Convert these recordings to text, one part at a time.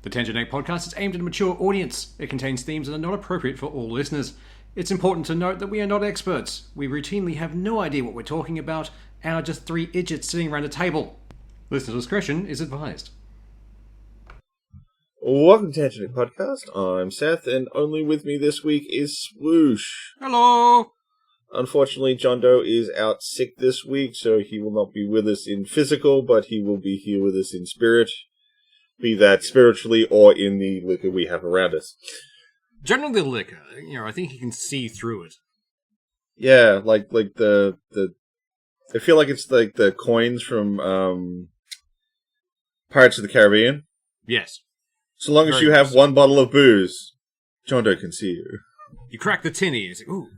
The Tangent 8 podcast is aimed at a mature audience. It contains themes that are not appropriate for all listeners. It's important to note that we are not experts. We routinely have no idea what we're talking about and are just three idiots sitting around a table. Listener discretion is advised. Welcome to Tangent 8 podcast. I'm Seth, and only with me this week is Swoosh. Hello! Unfortunately, John Doe is out sick this week, so he will not be with us in physical, but he will be here with us in spirit. Be that spiritually or in the liquor we have around us. Generally the liquor, I think you can see through it. Yeah, like the I feel like it's like the coins from Pirates of the Caribbean. Yes. So long as you have one bottle of booze, John Doe can see you. You crack the tinny, it's like, ooh,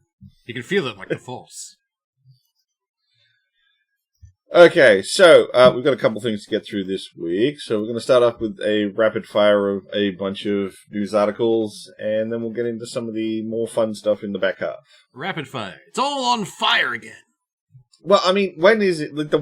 you can feel it like the Force. Okay, so we've got a couple things to get through this week. So we're going to start off with a rapid fire of a bunch of news articles, and then we'll get into some of the more fun stuff in the back half. Rapid fire. It's all on fire again. Well, I mean, when is it? Like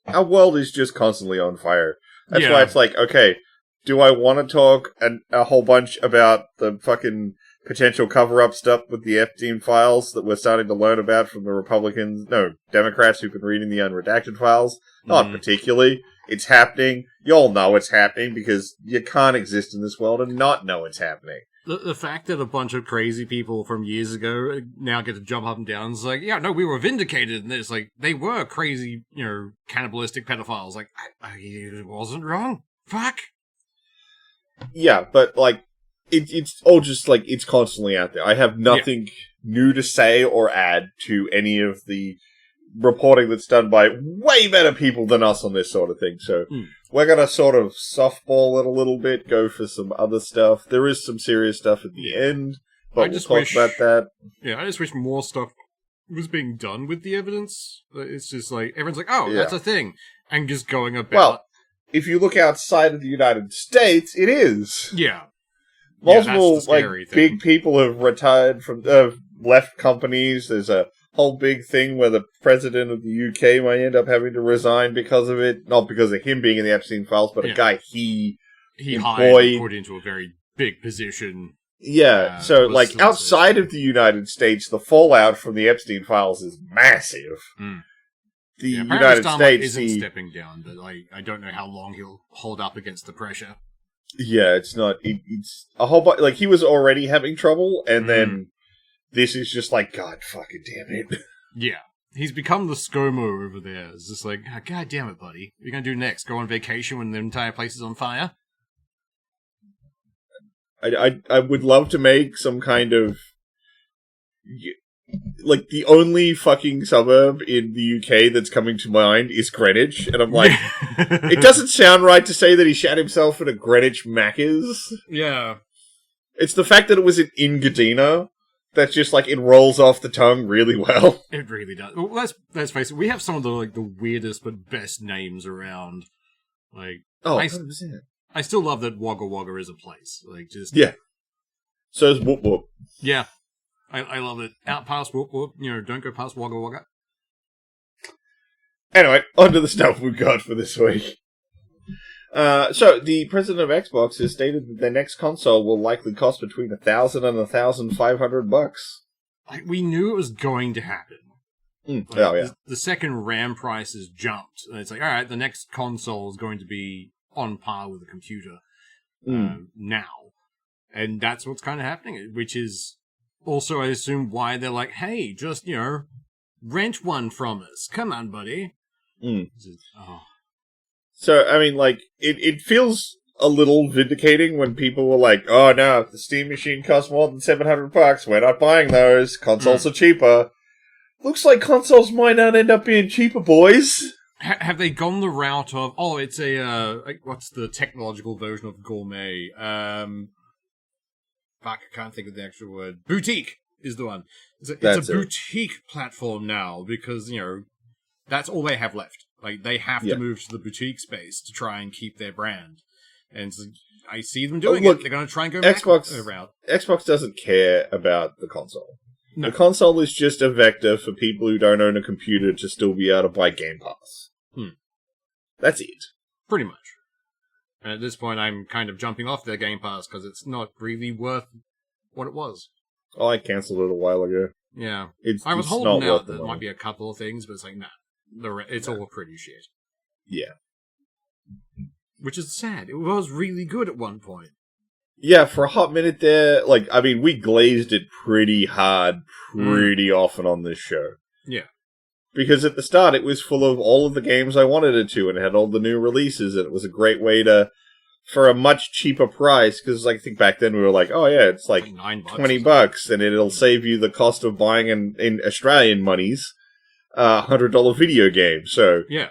our world is just constantly on fire. That's why it's like, okay, do I want to talk a whole bunch about the fucking potential cover-up stuff with the Epstein files that we're starting to learn about from the Democrats who've been reading the unredacted files? Not particularly. It's happening. You all know it's happening because you can't exist in this world and not know it's happening. The fact that a bunch of crazy people from years ago now get to jump up and down is like, yeah, no, we were vindicated. And it's like, they were crazy, cannibalistic pedophiles. Like, I wasn't wrong. Fuck. Yeah, but, like, it's all just, like, it's constantly out there. I have nothing new to say or add to any of the reporting that's done by way better people than us on this sort of thing. So we're going to sort of softball it a little bit, go for some other stuff. There is some serious stuff at the end, but we'll talk about that. Yeah, I just wish more stuff was being done with the evidence. It's just like, everyone's like, oh, that's a thing. And just going about... Well, if you look outside of the United States, it is. Yeah. Multiple big people have retired from left companies. There's a whole big thing where the president of the UK might end up having to resign because of it. Not because of him being in the Epstein files, but a guy he hired and put into a very big position. Yeah, so like outside of the United States, the fallout from the Epstein files is massive. The United States isn't stepping down, but I don't know how long he'll hold up against the pressure. Yeah, it's not. It's a whole bunch. Like, he was already having trouble, and then this is just like, God fucking damn it. Yeah. He's become the ScoMo over there. It's just like, oh, God damn it, buddy. What are you going to do next? Go on vacation when the entire place is on fire? I would love to make some kind of... Like, the only fucking suburb in the UK that's coming to mind is Greenwich. And I'm like, it doesn't sound right to say that he shat himself at a Greenwich Macca's. Yeah. It's the fact that it was in Engadina that just, like, it rolls off the tongue really well. It really does. Well, let's face it, we have some of the weirdest but best names around. Like, 100%. I still love that Wagga Wagga is a place. Like, just... Yeah. So is Whoop Whoop. Yeah. I love it. Out past Whoop Whoop, don't go past Wagga Wagga. Anyway, on to the stuff we've got for this week. So, the president of Xbox has stated that their next console will likely cost between $1,000 and $1,500. We knew it was going to happen. The second RAM prices jumped. And it's like, all right, the next console is going to be on par with the computer now. And that's what's kind of happening, which is... Also, I assume why they're like, hey, just, rent one from us. Come on, buddy. So, I mean, like, it feels a little vindicating when people were like, oh, no, if the Steam machine costs more than $700, we're not buying those. Consoles are cheaper. Looks like consoles might not end up being cheaper, boys. Have they gone the route of, it's what's the technological version of gourmet? Fuck, I can't think of the actual word. Boutique is the one. It's a boutique platform now because, that's all they have left. Like, they have to move to the boutique space to try and keep their brand. And so I see them doing it. They're going to try and go Xbox route. Xbox doesn't care about the console. No. The console is just a vector for people who don't own a computer to still be able to buy Game Pass. That's it. Pretty much. And at this point, I'm kind of jumping off their Game Pass because it's not really worth what it was. Oh, I cancelled it a while ago. Yeah. I was holding out that there might be a couple of things, but it's like, nah. It's all pretty shit. Yeah. Which is sad. It was really good at one point. Yeah, for a hot minute there, we glazed it pretty hard, pretty often on this show. Yeah. Because at the start, it was full of all of the games I wanted it to, and it had all the new releases, and it was a great way to, for a much cheaper price, because I think back then we were like, oh yeah, it's like $20, and it'll save you the cost of buying in Australian monies, $100 video game. So, yeah.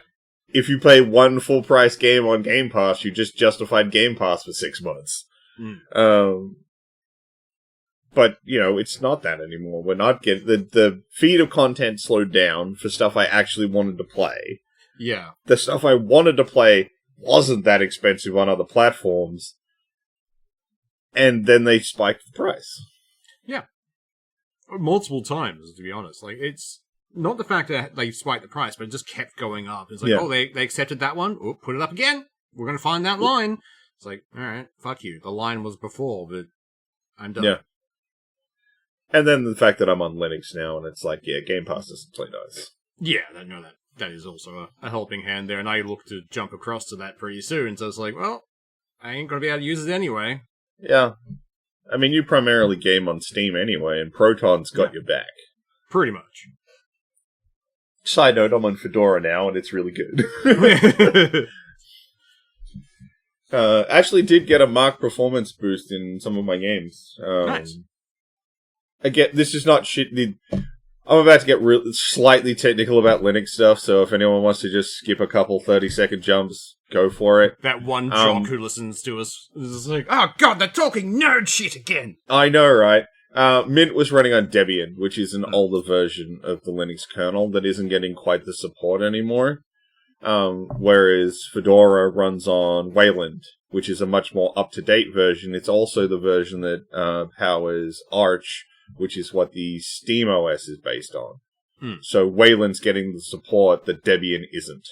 If you play one full-price game on Game Pass, you just justified Game Pass for 6 months. But, it's not that anymore. We're not getting... The feed of content slowed down for stuff I actually wanted to play. Yeah. The stuff I wanted to play wasn't that expensive on other platforms. And then they spiked the price. Yeah. Multiple times, to be honest. It's not the fact that they spiked the price, but it just kept going up. It's like, they accepted that one. Oh, put it up again. We're going to find that line. It's like, all right, fuck you. The line was before, but I'm done. Yeah. And then the fact that I'm on Linux now, and it's like, Game Pass doesn't play nice. Yeah, that is also a helping hand there, and I look to jump across to that pretty soon, so it's like, well, I ain't going to be able to use it anyway. Yeah. I mean, you primarily game on Steam anyway, and Proton's got your back. Pretty much. Side note, I'm on Fedora now, and it's really good. Actually did get a marked performance boost in some of my games. Nice. Again, this is not shit. I'm about to get slightly technical about Linux stuff, so if anyone wants to just skip a couple 30-second jumps, go for it. That one jock who listens to us is like, oh god, they're talking nerd shit again! I know, right? Mint was running on Debian, which is an older version of the Linux kernel that isn't getting quite the support anymore. Whereas Fedora runs on Wayland, which is a much more up-to-date version. It's also the version that powers Arch, which is what the Steam OS is based on. So Wayland's getting the support that Debian isn't.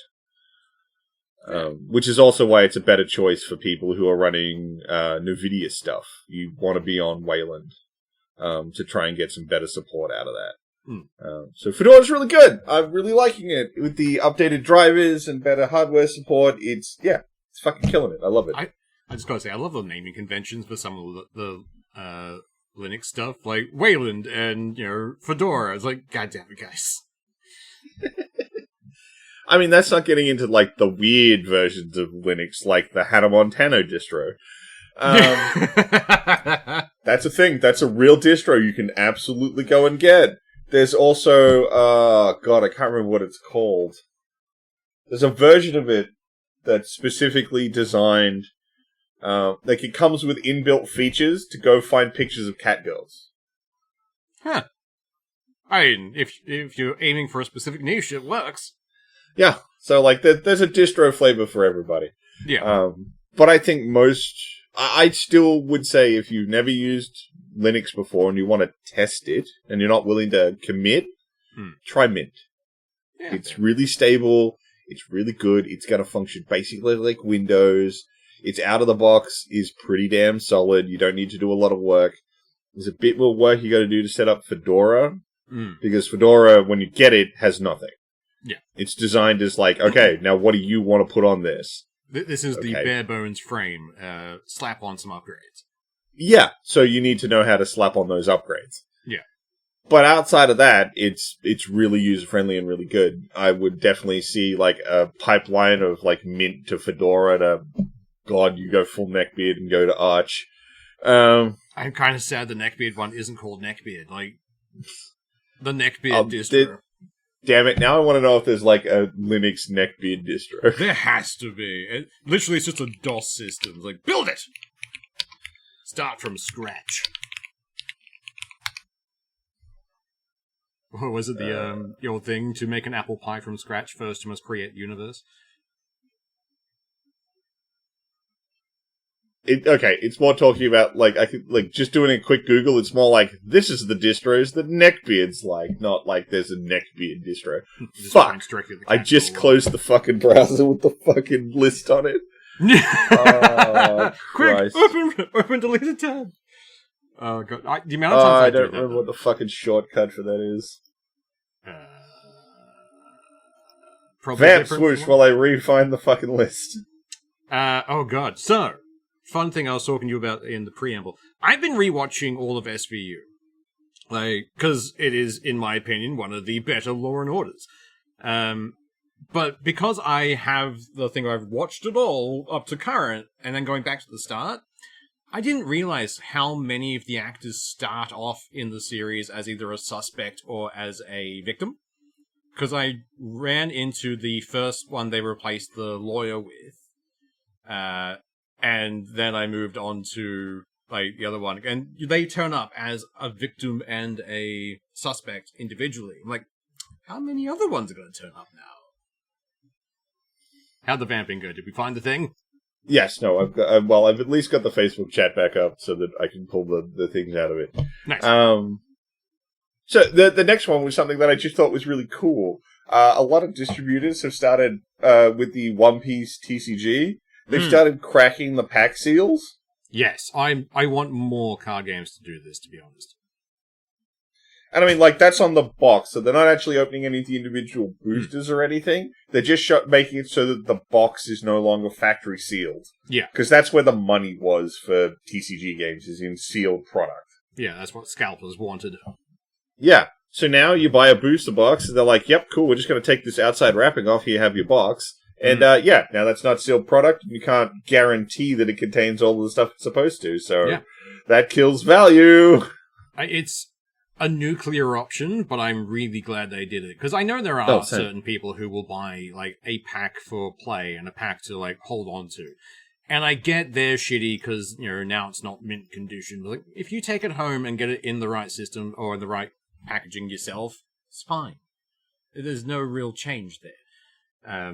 Which is also why it's a better choice for people who are running NVIDIA stuff. You want to be on Wayland to try and get some better support out of that. So Fedora's really good. I'm really liking it. With the updated drivers and better hardware support, it's fucking killing it. I love it. I just gotta say, I love the naming conventions for some of the Linux stuff, like Wayland and, Fedora. It's like, goddamn it, guys. I mean, that's not getting into, the weird versions of Linux, like the Hannah Montana distro. That's a thing. That's a real distro you can absolutely go and get. There's also, I can't remember what it's called. There's a version of it that's specifically designed, it comes with inbuilt features to go find pictures of cat girls. Huh. I mean, if you're aiming for a specific niche, it works. Yeah. So, there's a distro flavor for everybody. Yeah. But I think I still would say if you've never used Linux before and you want to test it and you're not willing to commit, try Mint. Yeah, it's really stable. It's really good. It's going to function basically like Windows. It's out of the box, is pretty damn solid. You don't need to do a lot of work. There's a bit more work you got to do to set up Fedora, because Fedora, when you get it, has nothing. Yeah. It's designed as okay, now what do you want to put on this? This is the bare bones frame. Slap on some upgrades. Yeah, so you need to know how to slap on those upgrades. Yeah. But outside of that, it's really user-friendly and really good. I would definitely see, a pipeline of, Mint to Fedora to, God, you go full neckbeard and go to Arch. I'm kind of sad the neckbeard one isn't called neckbeard. The neckbeard distro. Damn it, now I want to know if there's, a Linux neckbeard distro. There has to be. Literally, it's just a DOS system. It's build it! Start from scratch. Or was it the old thing, to make an apple pie from scratch, first you must create the universe? It's more talking about, just doing a quick Google, it's more this is the distros that Neckbeard's not there's a Neckbeard distro. Fuck! I just closed the fucking browser with the fucking list on it. Oh, quick! Open deleted tab. Oh god! The amount of times I don't remember what the fucking shortcut for that is. Vamp swoosh while I re-find the fucking list. Oh god. So, fun thing I was talking to you about in the preamble. I've been rewatching all of SVU. Because it is, in my opinion, one of the better Law and Orders. But because I have the thing I've watched it all up to current, and then going back to the start, I didn't realize how many of the actors start off in the series as either a suspect or as a victim. Because I ran into the first one they replaced the lawyer with, and then I moved on to the other one, and they turn up as a victim and a suspect individually. I'm like, how many other ones are going to turn up now? How'd the vamping go? Did we find the thing? Yes, no, I've at least got the Facebook chat back up so that I can pull the things out of it. Nice. So the next one was something that I just thought was really cool. A lot of distributors have started with the One Piece TCG. They've started cracking the pack seals. Yes, I want more card games to do this, to be honest. And I mean, that's on the box, so they're not actually opening any of the individual boosters or anything. They're just making it so that the box is no longer factory sealed. Yeah. Because that's where the money was for TCG games, is in sealed product. Yeah, that's what scalpers wanted. Yeah. So now you buy a booster box, and they're like, yep, cool, we're just going to take this outside wrapping off, here you have your box. And, now that's not sealed product, and you can't guarantee that it contains all of the stuff it's supposed to, so that kills value. It's a nuclear option, but I'm really glad they did it, because I know there are certain people who will buy, a pack for play, and a pack to, hold on to. And I get they're shitty, because, now it's not mint condition. But, if you take it home and get it in the right system, or the right packaging yourself, it's fine. There's no real change there.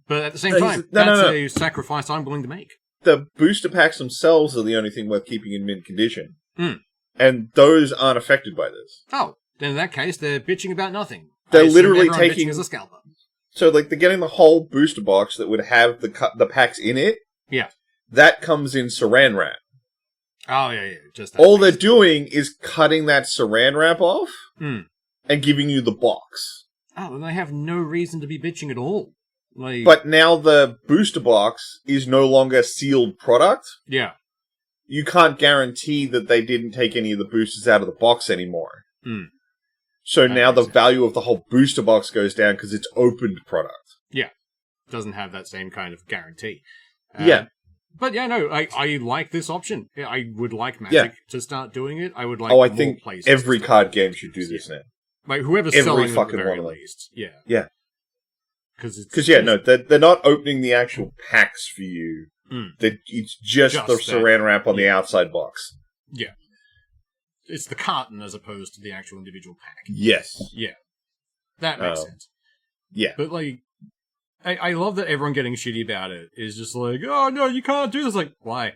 But at the same time, that's a sacrifice I'm willing to make. The booster packs themselves are the only thing worth keeping in mint condition. And those aren't affected by this. Oh, then in that case, they're bitching about nothing. They're literally taking... as a scalper. So, they're getting the whole booster box that would have the packs in it. Yeah. That comes in saran wrap. Oh, yeah. Just that all they're doing is cutting that saran wrap off and giving you the box. Oh, then they have no reason to be bitching at all. But now the booster box is no longer sealed product. Yeah. You can't guarantee that they didn't take any of the boosters out of the box anymore. So now the value of the whole booster box goes down because it's opened product. Yeah. Doesn't have that same kind of guarantee. But I like this option. I would like Magic to start doing it. I would like I think every card game should do this now. Whoever's selling them at the very least. Yeah. Yeah. Because they're not opening the actual packs for you. It's just the saran wrap on the outside box. Yeah. It's the carton as opposed to the actual individual pack. Yes. Yeah. That makes sense. Yeah. But, I love that everyone getting shitty about it is just oh, no, you can't do this. Why?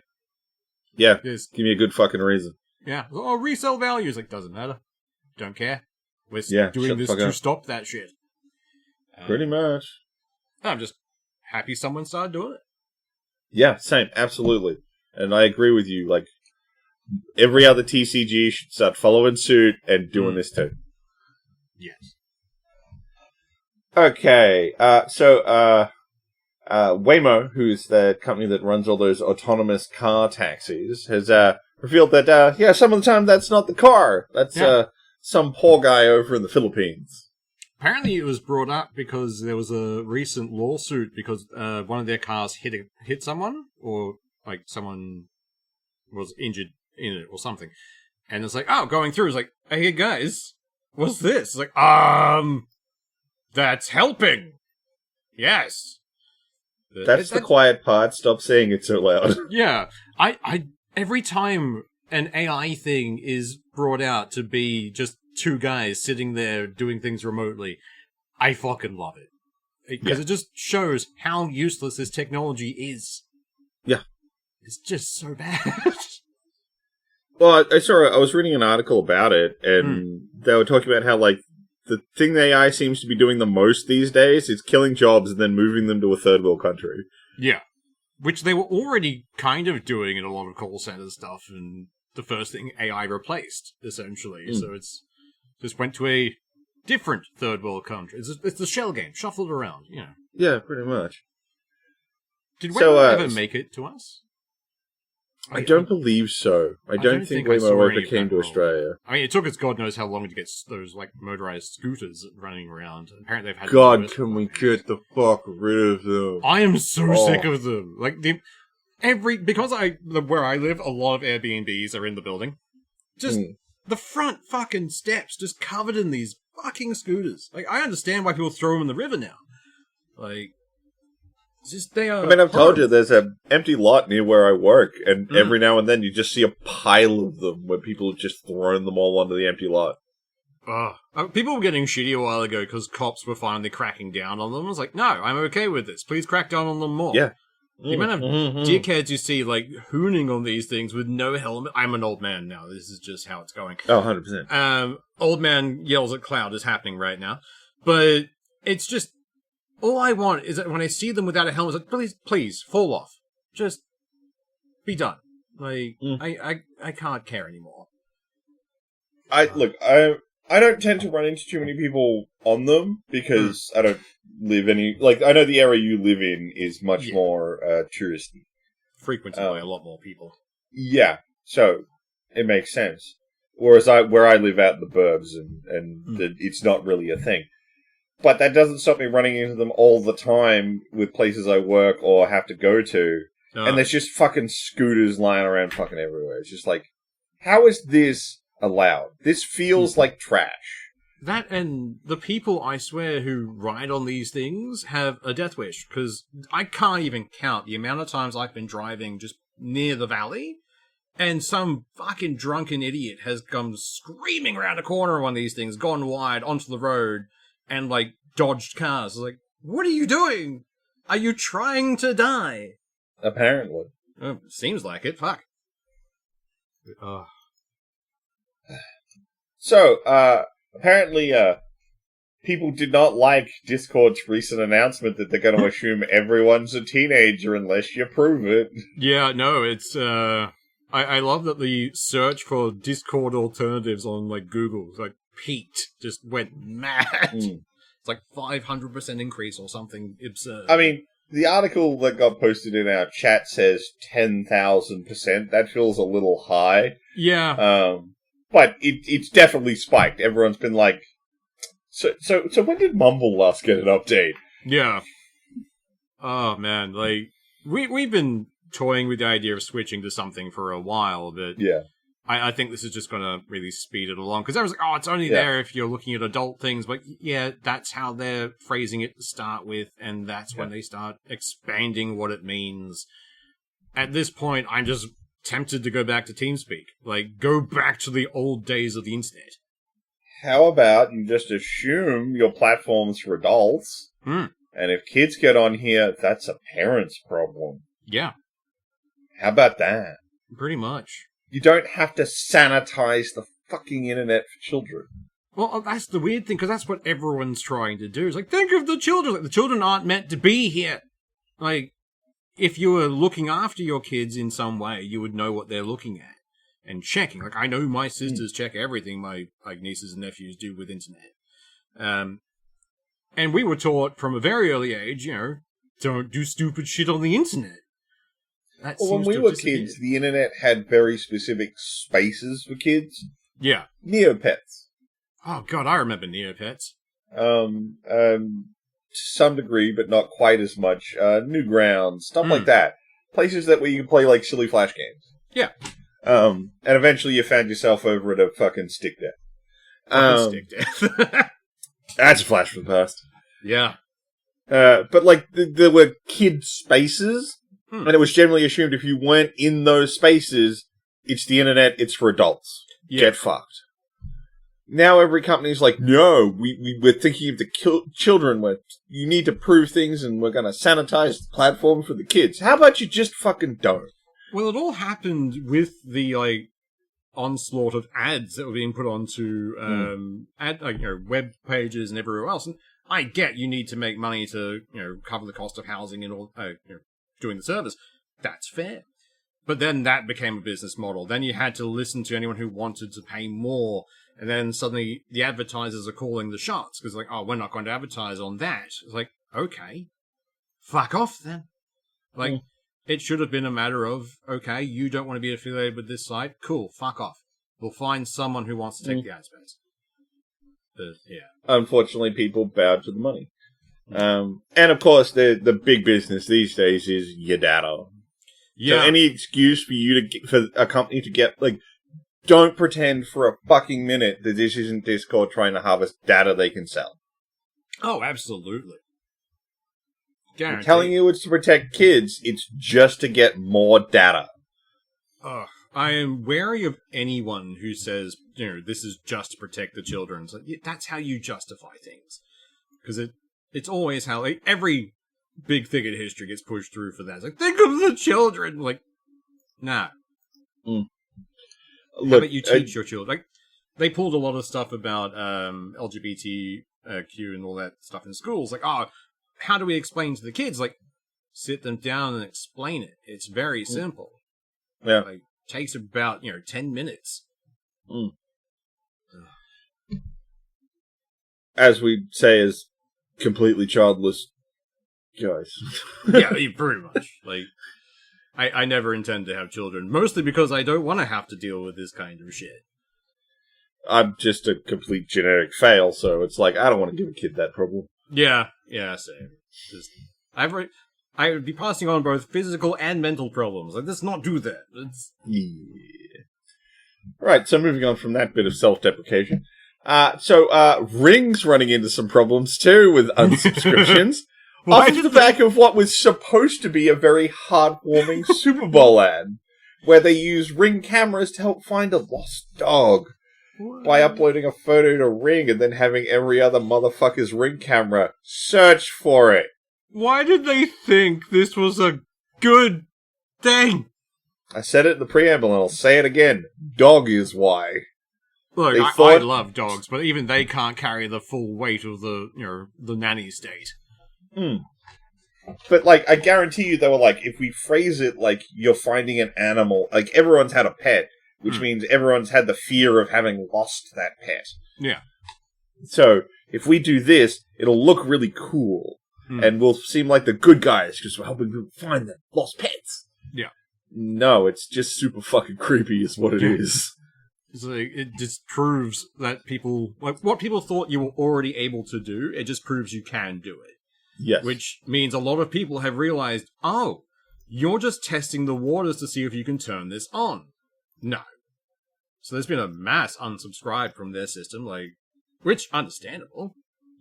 Yeah. Give me a good fucking reason. Yeah. Oh, resale values. Doesn't matter. Don't care. We're doing this to stop that shit. Pretty much. I'm just happy someone started doing it. Yeah, same. Absolutely. And I agree with you. Every other TCG should start following suit and doing this too. Yes. Okay. So Waymo, who's the company that runs all those autonomous car taxis, has revealed that, some of the time that's not the car. That's some poor guy over in the Philippines. Apparently it was brought up because there was a recent lawsuit because one of their cars hit someone, or someone was injured in it or something. And it's going through, it's hey guys, what's this? It's that's helping. Yes. That's the quiet part. Stop saying it so loud. Yeah. I every time an AI thing is brought out to be just two guys sitting there doing things remotely, I fucking love it. Because it just shows how useless this technology is. Yeah. It's just so bad. Well, I was reading an article about it, and they were talking about how, the thing the AI seems to be doing the most these days is killing jobs and then moving them to a third world country. Yeah. which they were already kind of doing in a lot of call center stuff, and the first thing AI replaced, essentially. So it's just went to a different third world country. It's the shell game, shuffled around, you know. Yeah, pretty much. Did Waymo ever make it to us? I don't believe so. I don't think Waymo ever came to Australia. I mean, it took us God knows how long to get those like motorized scooters running around. Apparently, they've had. God, can we get the fuck rid of them? I am so sick of them. Like because where I live, a lot of Airbnbs are in the building. Just the front fucking steps, just covered in these fucking scooters. Like, I understand why people throw them in the river now. Like. They are I've told you, there's an empty lot near where I work, and every now and then you just see a pile of them where people have just thrown them all onto the empty lot. People were getting shitty a while ago because cops were finally cracking down on them. I was like, no, I'm okay with this. Please crack down on them more. Yeah. The amount of dickheads you see, like, hooning on these things with no helmet. I'm an old man now. This is just how it's going. Oh, 100%. Old man yells at cloud is happening right now. But it's just... All I want is that when I see them without a helmet, it's like, please, fall off. Just be done. Like, I can't care anymore. I don't tend to run into too many people on them because I don't live I know the area you live in is much more touristy. Frequented by a lot more people. Yeah, so it makes sense. Whereas where I live out in the burbs it's not really a thing. But that doesn't stop me running into them all the time with places I work or have to go to. And there's just fucking scooters lying around fucking everywhere. It's just like, how is this allowed? This feels like trash. That and the people, I swear, who ride on these things have a death wish. Because I can't even count the amount of times I've been driving just near the valley. And some fucking drunken idiot has come screaming around a corner of one of these things, gone wide onto the road. And, like, dodged cars. Like, what are you doing? Are you trying to die? Apparently. Seems like it. Fuck. So, apparently, people did not like Discord's recent announcement that they're going to assume everyone's a teenager unless you prove it. Yeah, no, it's, I love that the search for Discord alternatives on, like, Google, like, peaked, just went mad. It's like 500% increase or something absurd. I mean, the article that got posted in our chat says 10,000%. That feels a little high. Yeah. But it's definitely spiked. Everyone's been like, so when did Mumble last get an update? Yeah. Oh man, like we've been toying with the idea of switching to something for a while, but yeah. I think this is just going to really speed it along. Because I was like, oh, it's only there if you're looking at adult things. But yeah, that's how they're phrasing it to start with. And that's when they start expanding what it means. At this point, I'm just tempted to go back to TeamSpeak. Like, go back to the old days of the internet. How about you just assume your platform's for adults? And if kids get on here, that's a parent's problem. Yeah. How about that? Pretty much. You don't have to sanitize the fucking internet for children. Well, that's the weird thing, because that's what everyone's trying to do. It's like, think of the children. Like, the children aren't meant to be here. Like, if you were looking after your kids in some way, you would know what they're looking at and checking. Like, I know my sisters check everything my nieces and nephews do with internet. And we were taught from a very early age, don't do stupid shit on the internet. Well, when we were kids, the internet had very specific spaces for kids. Yeah. Neopets. Oh, God, I remember Neopets. To some degree, but not quite as much. Newgrounds, stuff like that. Places where you can play, like, silly Flash games. Yeah. And eventually you found yourself over at a fucking stick death. Stick death. That's a flash from the past. Yeah. But, like, there were kid spaces. And it was generally assumed if you weren't in those spaces, it's the internet, it's for adults. Yeah. Get fucked. Now every company's like, no, we're thinking of the children. You need to prove things and we're going to sanitize the platform for the kids. How about you just fucking don't? Well, it all happened with the, like, onslaught of ads that were being put onto web pages and everywhere else. And I get you need to make money to, cover the cost of housing and all, doing the service. That's fair. But then that became a business model. Then you had to listen to anyone who wanted to pay more. And then suddenly the advertisers are calling the shots because like, oh, we're not going to advertise on that. It's like, okay, fuck off then. Like, it should have been a matter of, okay, you don't want to be affiliated with this site. Cool, fuck off. We'll find someone who wants to take the ad space. But, yeah. Unfortunately, people bowed to the money. And of course, the big business these days is your data. Yeah. So any excuse for you to for a company to get like, don't pretend for a fucking minute that this isn't Discord trying to harvest data they can sell. Oh, absolutely. Guaranteed. I'm telling you, it's to protect kids. It's just to get more data. I am wary of anyone who says, this is just to protect the children. It's like, that's how you justify things, because it's always how like, every big thing in history gets pushed through for that. It's like, think of the children. Like, nah. Look, how about you teach your children? Like, they pulled a lot of stuff about LGBTQ and all that stuff in schools. Like, how do we explain to the kids? Like, sit them down and explain it. It's very simple. Yeah. Like, takes about, 10 minutes. As we say, as completely childless guys. Yeah, pretty much. Like, I never intend to have children, mostly because I don't want to have to deal with this kind of shit. I'm just a complete genetic fail, so it's like, I don't want to give a kid that problem. Yeah, same. I would be passing on both physical and mental problems. Like, let's not do that. Yeah. Right, so moving on from that bit of self-deprecation. So Ring's running into some problems too with unsubscriptions. Off the back of what was supposed to be a very heartwarming Super Bowl ad, where they use Ring cameras to help find a lost dog by uploading a photo to Ring and then having every other motherfucker's Ring camera search for it. Why did they think this was a good thing? I said it in the preamble and I'll say it again. Dog is why. Look, I love dogs, but even they can't carry the full weight of the nanny state. But, like, I guarantee you they were like, if we phrase it like you're finding an animal, like everyone's had a pet, which means everyone's had the fear of having lost that pet. Yeah. So, if we do this, it'll look really cool. And we'll seem like the good guys because we're helping people find the lost pets. Yeah. No, it's just super fucking creepy is what it is. So it just proves that people, like, what people thought you were already able to do, it just proves you can do it. Yes. Which means a lot of people have realized, you're just testing the waters to see if you can turn this on. No. So there's been a mass unsubscribe from their system, like, which, understandable.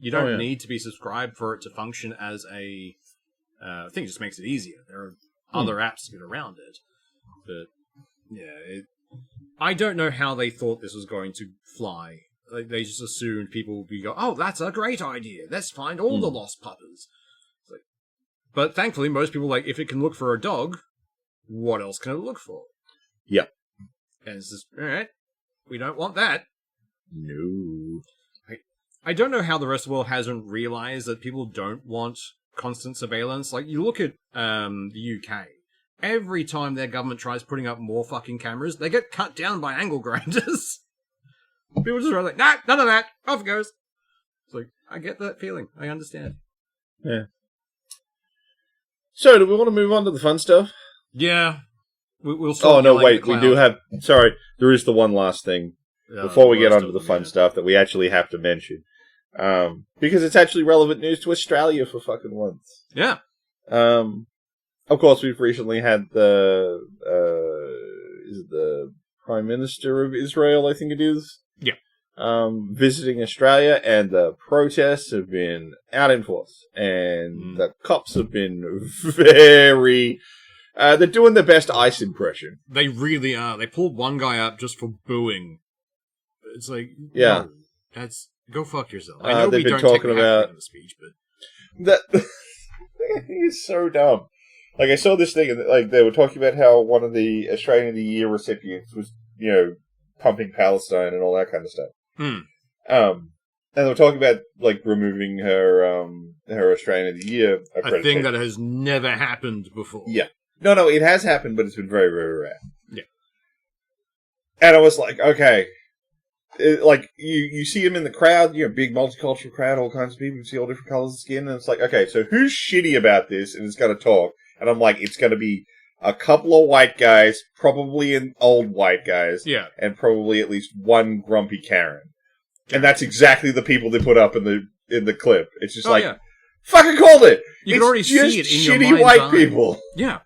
You don't need to be subscribed for it to function as a thing. It just makes it easier. There are other apps to get around it. But, yeah, I don't know how they thought this was going to fly. Like, they just assumed people would be go, that's a great idea. Let's find all the lost puppers. Like, but thankfully, most people if it can look for a dog, what else can it look for? Yeah. And it's just, all right, we don't want that. No. I don't know how the rest of the world hasn't realized that people don't want constant surveillance. Like, you look at the UK. Every time their government tries putting up more fucking cameras, they get cut down by angle grinders. People just are like, nah, none of that. Off it goes. It's like, I get that feeling. I understand. Yeah. So, do we want to move on to the fun stuff? Yeah. We'll wait. We do have... Sorry, there is the one last thing before we get on to the fun stuff that we actually have to mention. Because it's actually relevant news to Australia for fucking once. Yeah. Of course, we've recently had the Prime Minister of Israel, I think it is? Yeah. Visiting Australia, and the protests have been out in force. And the cops have been very... they're doing their best ICE impression. They really are. They pulled one guy up just for booing. It's like... Yeah. No, go fuck yourself. I know we don't take about the speech, but... That is so dumb. Like, I saw this thing, and like they were talking about how one of the Australian of the Year recipients was, pumping Palestine and all that kind of stuff. And we're talking about, like, removing her Australian of the Year accreditation. A thing that has never happened before. Yeah. No, it has happened, but it's been very, very rare. Yeah. And I was like, okay. You see him in the crowd, big multicultural crowd, all kinds of people, you see all different colours of skin, and it's like, okay, so who's shitty about this and is going to talk? And I'm like, it's going to be a couple of white guys, probably an old white guys, and probably at least one grumpy Karen. And that's exactly the people they put up in the clip. It's just fucking called it! You can already see it in your mind's white eye. People. Yeah.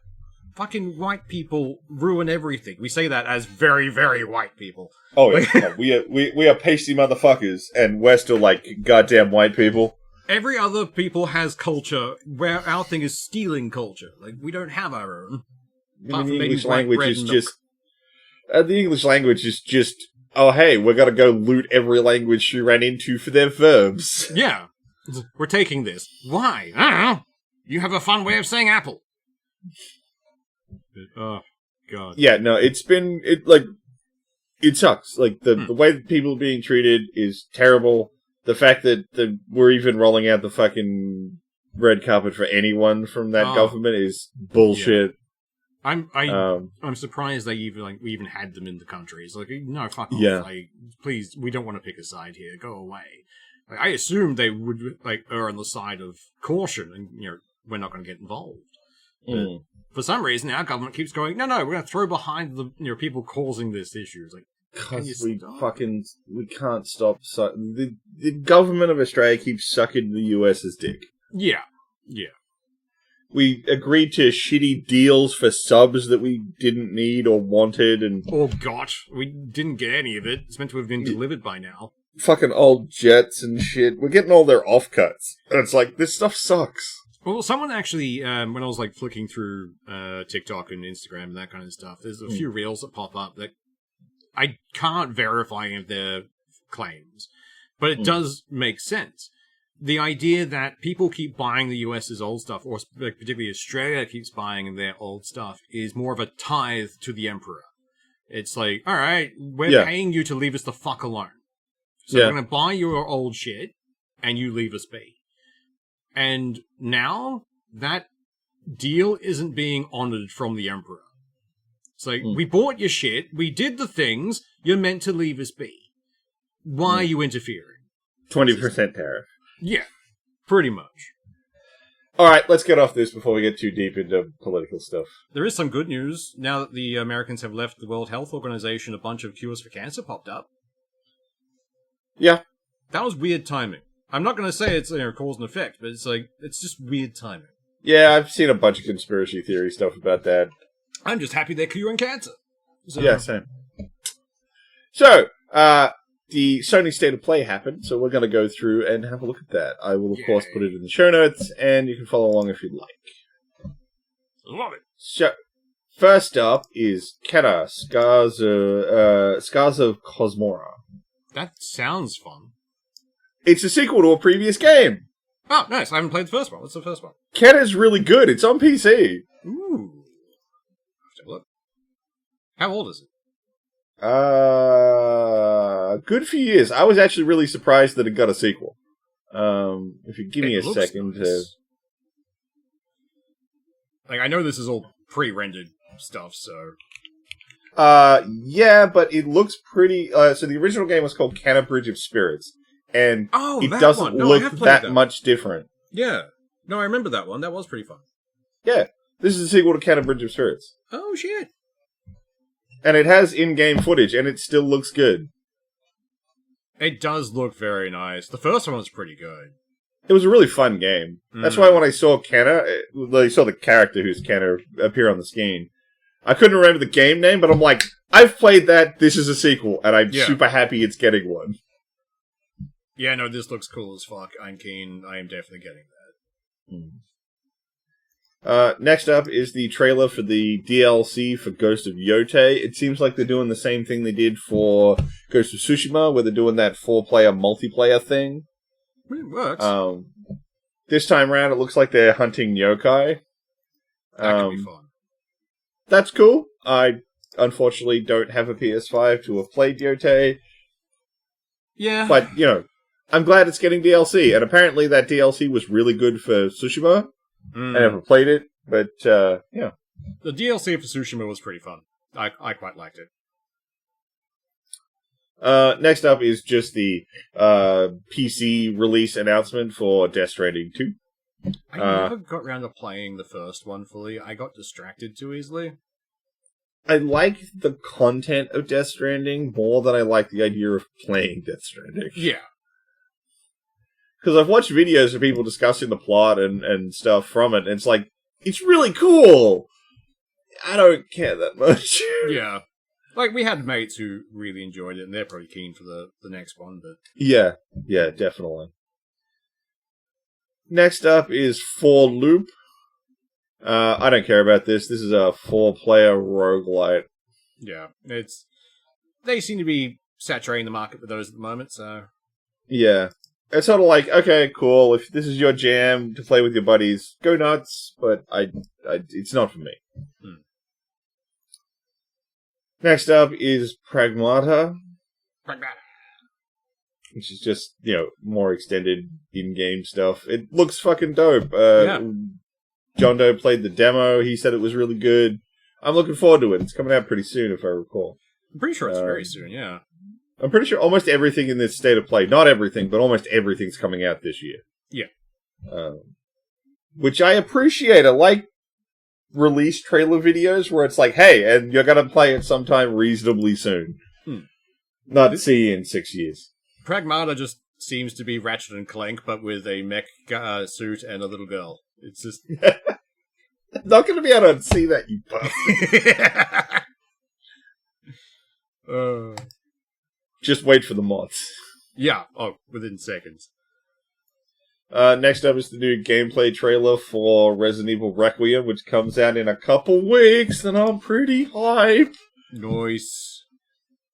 Fucking white people ruin everything. We say that as very, very white people. Oh, yeah. we are pasty motherfuckers, and we're still like goddamn white people. Every other people has culture, where our thing is stealing culture. Like, we don't have our own. The English language is just... the English language is just... Oh, hey, we're gonna go loot every language she ran into for their verbs. Yeah. We're taking this. Why? I don't know. You have a fun way of saying apple. Oh, God. Yeah, no, it sucks. Like, the way that people are being treated is terrible. The fact that we're even rolling out the fucking red carpet for anyone from that government is bullshit. Yeah. I'm surprised we even had them in the country. It's like, no, fuck off. Yeah. Like, please, we don't want to pick a side here. Go away. Like, I assumed they would err on the side of caution, and we're not going to get involved. But for some reason, our government keeps going, no, we're going to throw behind the people causing this issue. It's like, because we can't stop. The government of Australia keeps sucking the US's dick. Yeah. We agreed to shitty deals for subs that we didn't need or wanted, and we didn't get any of it. It's meant to have been delivered by now. Fucking old jets and shit. We're getting all their offcuts, and it's like, this stuff sucks. Well, someone actually, when I was like flicking through TikTok and Instagram and that kind of stuff, there's a few reels that pop up that I can't verify any of their claims, but it does make sense. The idea that people keep buying the US's old stuff, or particularly Australia keeps buying their old stuff, is more of a tithe to the emperor. It's like, all right, we're paying you to leave us the fuck alone. So we're going to buy your old shit, and you leave us be. And now, that deal isn't being honored from the emperor. It's like, we bought your shit, we did the things, you're meant to leave us be. Why are you interfering? 20% tariff. Yeah, pretty much. Alright, let's get off this before we get too deep into political stuff. There is some good news. Now that the Americans have left the World Health Organization, a bunch of cures for cancer popped up. Yeah. That was weird timing. I'm not going to say it's cause and effect, but it's just weird timing. Yeah, I've seen a bunch of conspiracy theory stuff about that. I'm just happy they're curing cancer. So. Yeah, same. So, the Sony State of Play happened, so we're going to go through and have a look at that. I will, of course, put it in the show notes, and you can follow along if you'd like. Love it. So, first up is Kena, Scars of Cosmora. That sounds fun. It's a sequel to a previous game. Oh, nice. I haven't played the first one. What's the first one? Kena's really good. It's on PC. Ooh. Have to look. How old is it? Good few years. I was actually really surprised that it got a sequel. If you give me a second to... Like, I know this is all pre-rendered stuff, so... yeah, but it looks pretty... so the original game was called Kena Bridge of Spirits, and it doesn't look that much different. Yeah. No, I remember that one. That was pretty fun. Yeah. This is a sequel to Kena Bridge of Spirits. Oh, shit. And it has in-game footage, and it still looks good. It does look very nice. The first one was pretty good. It was a really fun game. That's why when I saw Kena, I saw the character who's Kena appear on the screen, I couldn't remember the game name, but I'm like, I've played that, this is a sequel, and I'm super happy it's getting one. Yeah, no, this looks cool as fuck. I'm keen. I am definitely getting that. Next up is the trailer for the DLC for Ghost of Yotei. It seems like they're doing the same thing they did for Ghost of Tsushima, where they're doing that 4-player multiplayer thing. It works. This time around, it looks like they're hunting yokai. That could be fun. That's cool. I, unfortunately, don't have a PS5 to have played Yotei. Yeah. But, I'm glad it's getting DLC, and apparently that DLC was really good for Tsushima. I never played it, but yeah. The DLC for Tsushima was pretty fun. I quite liked it. Next up is just the PC release announcement for Death Stranding 2. I never got around to playing the first one fully. I got distracted too easily. I like the content of Death Stranding more than I like the idea of playing Death Stranding. Yeah. Because I've watched videos of people discussing the plot and stuff from it, and it's like, it's really cool! I don't care that much. Yeah. Like, we had mates who really enjoyed it, and they're probably keen for the next one, but... Yeah, definitely. Next up is For Loop. I don't care about this. This is a 4-player roguelite. Yeah, they seem to be saturating the market with those at the moment, so... Yeah. It's sort of like, okay, cool, if this is your jam to play with your buddies, go nuts, but it's not for me. Next up is Pragmata. Which is just, more extended in-game stuff. It looks fucking dope. John Doe played the demo. He said it was really good. I'm looking forward to it. It's coming out pretty soon, if I recall. I'm pretty sure it's very soon, yeah. I'm pretty sure almost everything in this state of play, not everything, but almost everything's coming out this year. Yeah. Which I appreciate. I like release trailer videos where it's like, hey, and you're going to play it sometime reasonably soon. Not see you in 6 years. Pragmata just seems to be Ratchet and Clank, but with a mech suit and a little girl. It's just... Not going to be able to see that, you bastard. Just wait for the mods. Yeah, within seconds. Next up is the new gameplay trailer for Resident Evil Requiem, which comes out in a couple weeks, and I'm pretty hyped. Nice.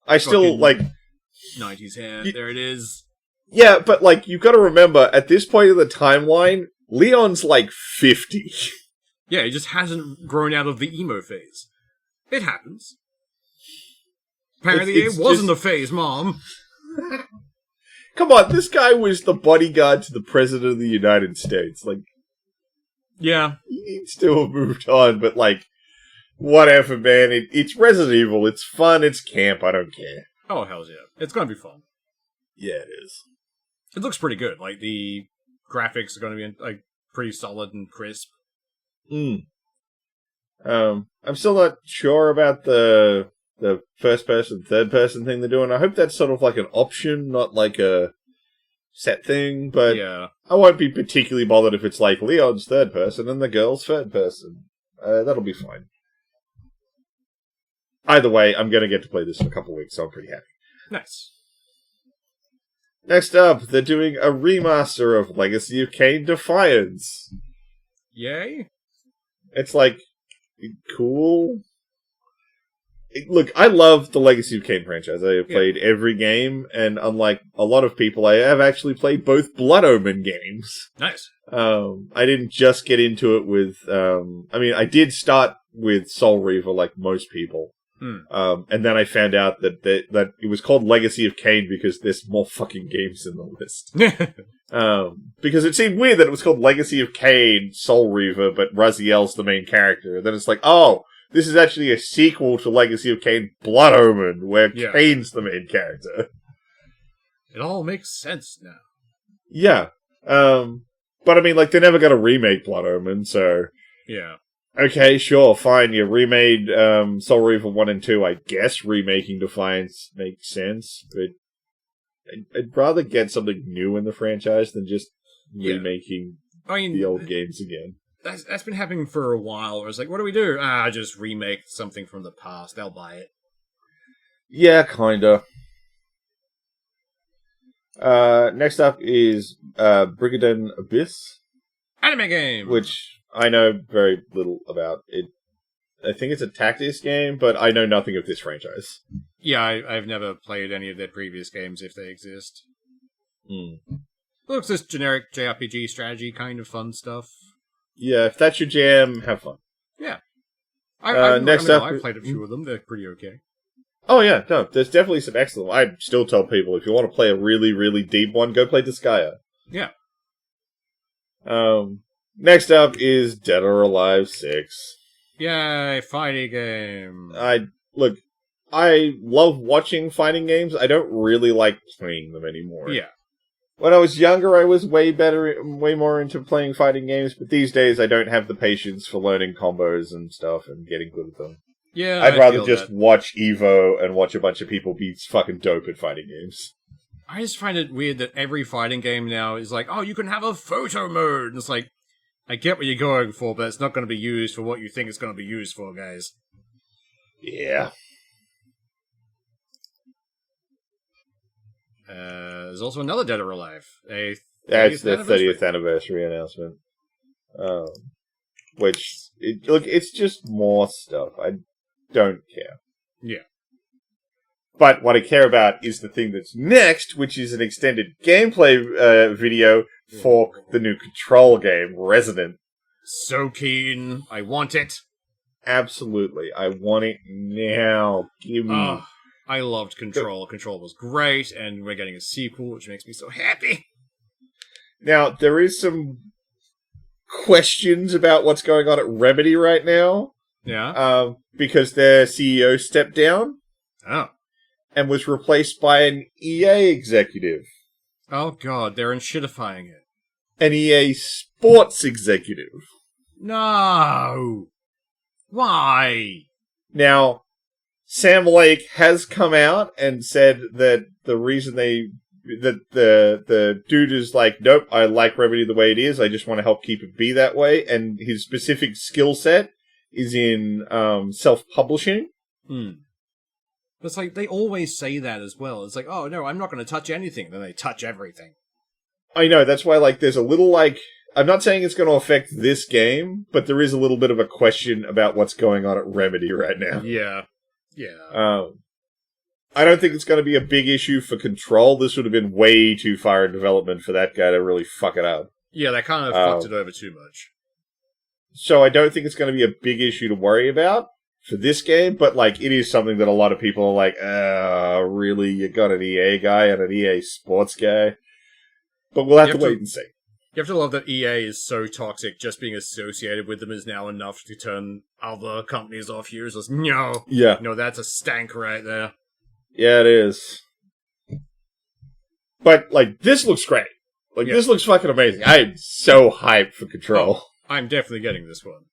I still, 90s hair, there it is. Yeah, but, you've got to remember, at this point in the timeline, Leon's, 50. Yeah, he just hasn't grown out of the emo phase. It happens. Apparently it wasn't a phase, Mom. Come on, this guy was the bodyguard to the President of the United States. Yeah. He needs to have moved on, but, whatever, man. It's Resident Evil. It's fun. It's camp. I don't care. Oh, hell yeah. It's going to be fun. Yeah, it is. It looks pretty good. The graphics are going to be, pretty solid and crisp. I'm still not sure about the first-person, third-person thing they're doing. I hope that's sort of an option, not a set thing, but yeah. I won't be particularly bothered if it's Leon's third-person and the girl's third-person. That'll be fine. Either way, I'm going to get to play this in a couple of weeks, so I'm pretty happy. Nice. Next up, they're doing a remaster of Legacy of Kain Defiance. Yay? It's cool. Look, I love the Legacy of Kain franchise. I have played every game, and unlike a lot of people, I have actually played both Blood Omen games. Nice. I didn't just get into it with... I did start with Soul Reaver like most people. And then I found out that it was called Legacy of Kain because there's more fucking games in the list. Because it seemed weird that it was called Legacy of Kain, Soul Reaver, but Raziel's the main character. And then it's this is actually a sequel to Legacy of Kain Blood Omen, where Kain's the main character. It all makes sense now. Yeah. But they're never going to remake Blood Omen, so... Yeah. Okay, sure, fine, you remade Soul Reaver 1 and 2, I guess remaking Defiance makes sense, but I'd rather get something new in the franchise than just remaking the old games again. That's been happening for a while, where it's what do we do? Just remake something from the past, they'll buy it. Yeah, kinda. Next up is Brigaden Abyss. Anime game! Which... I know very little about it. I think it's a tactics game, but I know nothing of this franchise. Yeah, I've never played any of their previous games, if they exist. Looks this generic JRPG strategy kind of fun stuff. Yeah, if that's your jam, have fun. Yeah. Next up... I've played a few of them, they're pretty okay. Oh yeah, no, there's definitely some excellent. I still tell people if you want to play a really, really deep one, go play Disgaea. Yeah. Next up is Dead or Alive 6. Yay, fighting game. I love watching fighting games. I don't really like playing them anymore. Yeah. When I was younger, I was way more into playing fighting games, but these days I don't have the patience for learning combos and stuff and getting good at them. Yeah, I'd rather just watch Evo and watch a bunch of people be fucking dope at fighting games. I just find it weird that every fighting game now is like, oh, you can have a photo mode. And it's like, I get what you're going for, but it's not going to be used for what you think it's going to be used for, guys. Yeah. There's also another Dead or Alive. That's the 30th anniversary announcement. It's just more stuff. I don't care. Yeah. But what I care about is the thing that's next, which is an extended gameplay video for the new Control game, Resident. So keen. I want it. Absolutely. I want it now. Give me... I loved Control. Control was great, and we're getting a sequel, which makes me so happy. Now, there is some questions about what's going on at Remedy right now. Yeah. Because their CEO stepped down. Oh. And was replaced by an EA executive. Oh god, they're shitifying it. An EA sports executive. No! Why? Now, Sam Lake has come out and said that the reason the dude is like, nope, I like Remedy the way it is, I just want to help keep it be that way, and his specific skill set is in self-publishing. It's like, they always say that as well. It's like, oh no, I'm not going to touch anything, then they touch everything. I know, that's why, there's a little, I'm not saying it's going to affect this game, but there is a little bit of a question about what's going on at Remedy right now. Yeah. I don't think it's going to be a big issue for Control. This would have been way too far in development for that guy to really fuck it up. Yeah, they kind of fucked it over too much. So I don't think it's going to be a big issue to worry about for this game, but, it is something that a lot of people are like, really? You got an EA guy and an EA sports guy? But we'll have to wait and see. You have to love that EA is so toxic, just being associated with them is now enough to turn other companies off users. No. Yeah. No, that's a stank right there. Yeah, it is. But, this looks great. This looks fucking amazing. I am so hyped for Control. Oh, I'm definitely getting this one.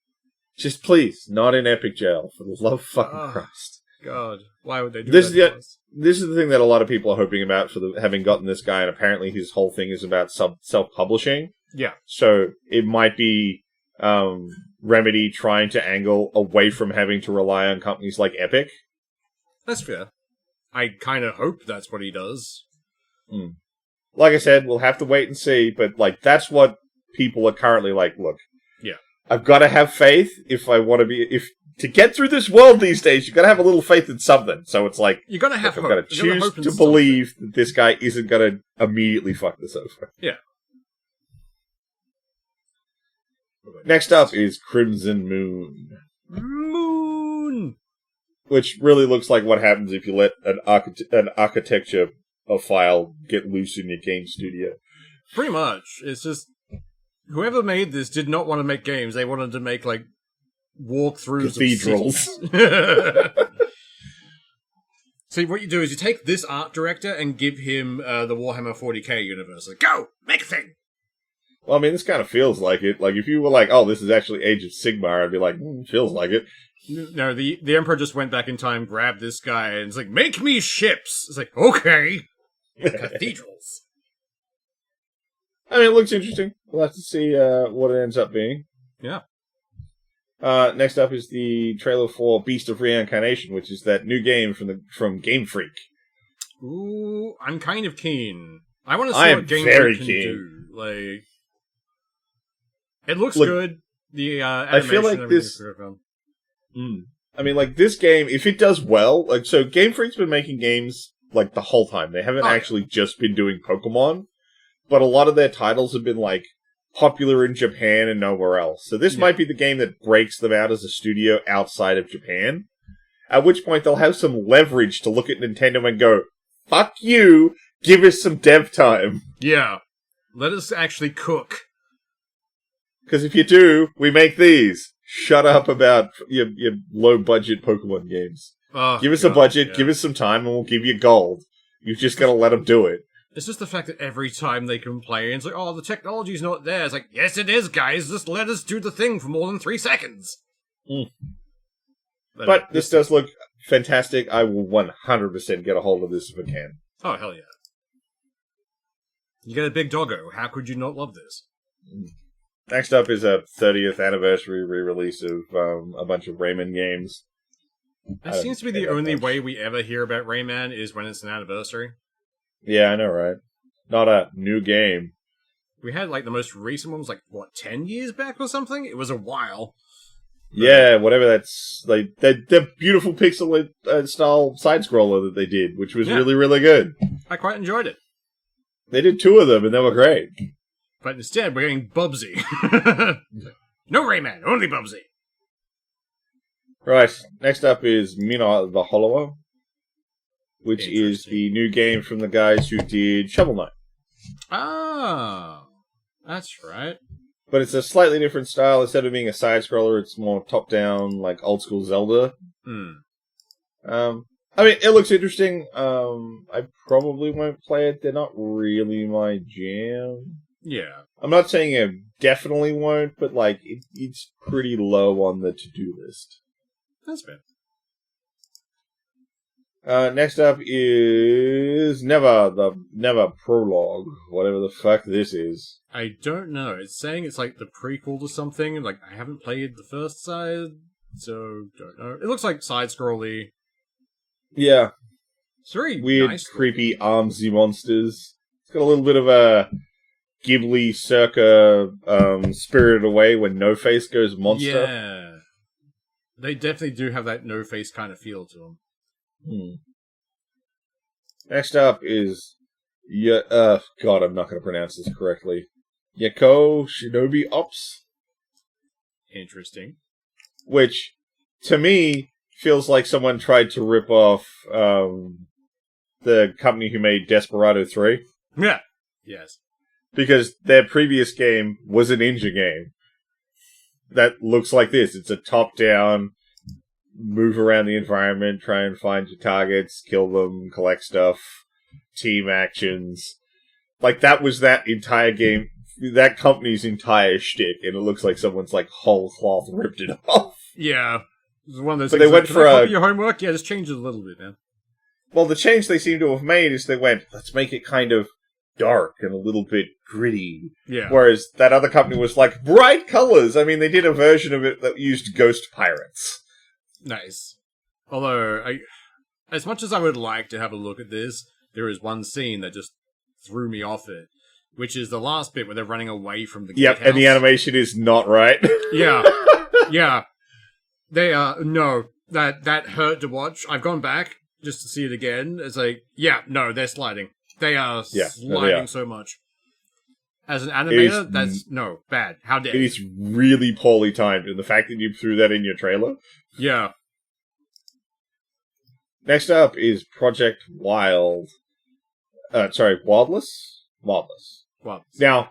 Just please, not in Epic Jail, for the love of fucking Christ. God, why would they do that? This is the thing that a lot of people are hoping about for having gotten this guy, and apparently his whole thing is about self-publishing. Yeah. So it might be Remedy trying to angle away from having to rely on companies like Epic. That's fair. I kind of hope that's what he does. Like I said, we'll have to wait and see, but that's what people are currently like, look. Yeah. I've got to have faith if I want to be... To get through this world these days, you've got to have a little faith in something. So it's like... You've got to have hope. I've got to choose to believe that this guy isn't going to immediately fuck this over. Yeah. Next up is Crimson Moon. Moon! Which really looks like what happens if you let an architecture file get loose in your game studio. Pretty much. It's just... Whoever made this did not want to make games. They wanted to make, walkthroughs cathedrals. Of cities. So what you do is you take this art director and give him the Warhammer 40k universe. Go! Make a thing! Well, I mean, this kind of feels like it. If you were like, oh, this is actually Age of Sigmar, I'd be like, feels like it. No, the Emperor just went back in time, grabbed this guy, and it's like, make me ships! It's like, okay! Cathedrals. I mean, it looks interesting. We'll have to see what it ends up being. Yeah. Next up is the trailer for Beast of Reincarnation, which is that new game from Game Freak. Ooh, I'm kind of keen. I want to see what Game Freak can do. It looks good. The animation. I feel like this. I mean, this game, if it does well, so Game Freak's been making games the whole time. They haven't actually just been doing Pokemon, but a lot of their titles have been popular in Japan and nowhere else. So this might be the game that breaks them out as a studio outside of Japan. At which point they'll have some leverage to look at Nintendo and go, fuck you, give us some dev time. Yeah. Let us actually cook. Because if you do, we make these. Shut up about your low-budget Pokemon games. Give us a budget, give us some time, and we'll give you gold. You've just got to let them do it. It's just the fact that every time they complain, it's like, oh, the technology's not there. It's like, yes, it is, guys. Just let us do the thing for more than 3 seconds. But this does look fantastic. I will 100% get a hold of this if I can. Oh, hell yeah. You get a big doggo. How could you not love this? Next up is a 30th anniversary re-release of a bunch of Rayman games. That seems to be the only way we ever hear about Rayman is when it's an anniversary. Yeah, I know, right? Not a new game. We had, like, the most recent one was, like, 10 years back or something? It was a while. Yeah, whatever that's... like the beautiful pixel style side-scroller that they did, which was really, really good. I quite enjoyed it. They did 2 of them, and they were great. But instead, we're getting Bubsy. No Rayman, only Bubsy. Right, next up is Mina the Hollower, which is the new game from the guys who did Shovel Knight. Oh, that's right. But it's a slightly different style. Instead of being a side-scroller, it's more top-down, like old-school Zelda. I mean, it looks interesting. I probably won't play it. They're not really my jam. Yeah. I'm not saying I definitely won't, but like it's pretty low on the to-do list. That's fair. Next up is Never Prologue, whatever the fuck this is. I don't know. It's saying it's like the prequel to something. Like, I haven't played the first side, so don't know. It looks like side-scrolly. Yeah. It's very weird, nice creepy, armsy monsters. It's got a little bit of a Ghibli circa Spirited Away when No Face goes monster. Yeah. They definitely do have that No Face kind of feel to them. Next up is God, I'm not going to pronounce this correctly. Yako Shinobi Ops. Interesting. Which, to me, feels like someone tried to rip off the company who made Desperado 3. Yeah. Yes. Because their previous game was a ninja game that looks like this. It's a top-down, move around the environment, try and find your targets, kill them, collect stuff, team actions. Like, that was that entire game, that company's entire shtick, and it looks like someone's, like, whole cloth ripped it off. Yeah. It was one of those but things they went for your homework? Yeah, just change it a little bit, man. Well, the change they seem to have made is they went, let's make it kind of dark and a little bit gritty. Yeah. Whereas that other company was like, bright colors! I mean, they did a version of it that used ghost pirates. Nice. Although, as much as I would like to have a look at this, there is one scene that just threw me off it, which is the last bit where they're running away from the gatehouse. Yep, and the animation is not right. Yeah. Yeah. They no, that hurt to watch. I've gone back just to see it again. It's like, yeah, no, they're sliding. They are sliding so much. As an animator, that's bad. How dare it is really poorly timed, and the fact that you threw that in your trailer. Yeah. Next up is Project Wild. Wildless? Wildless. Now,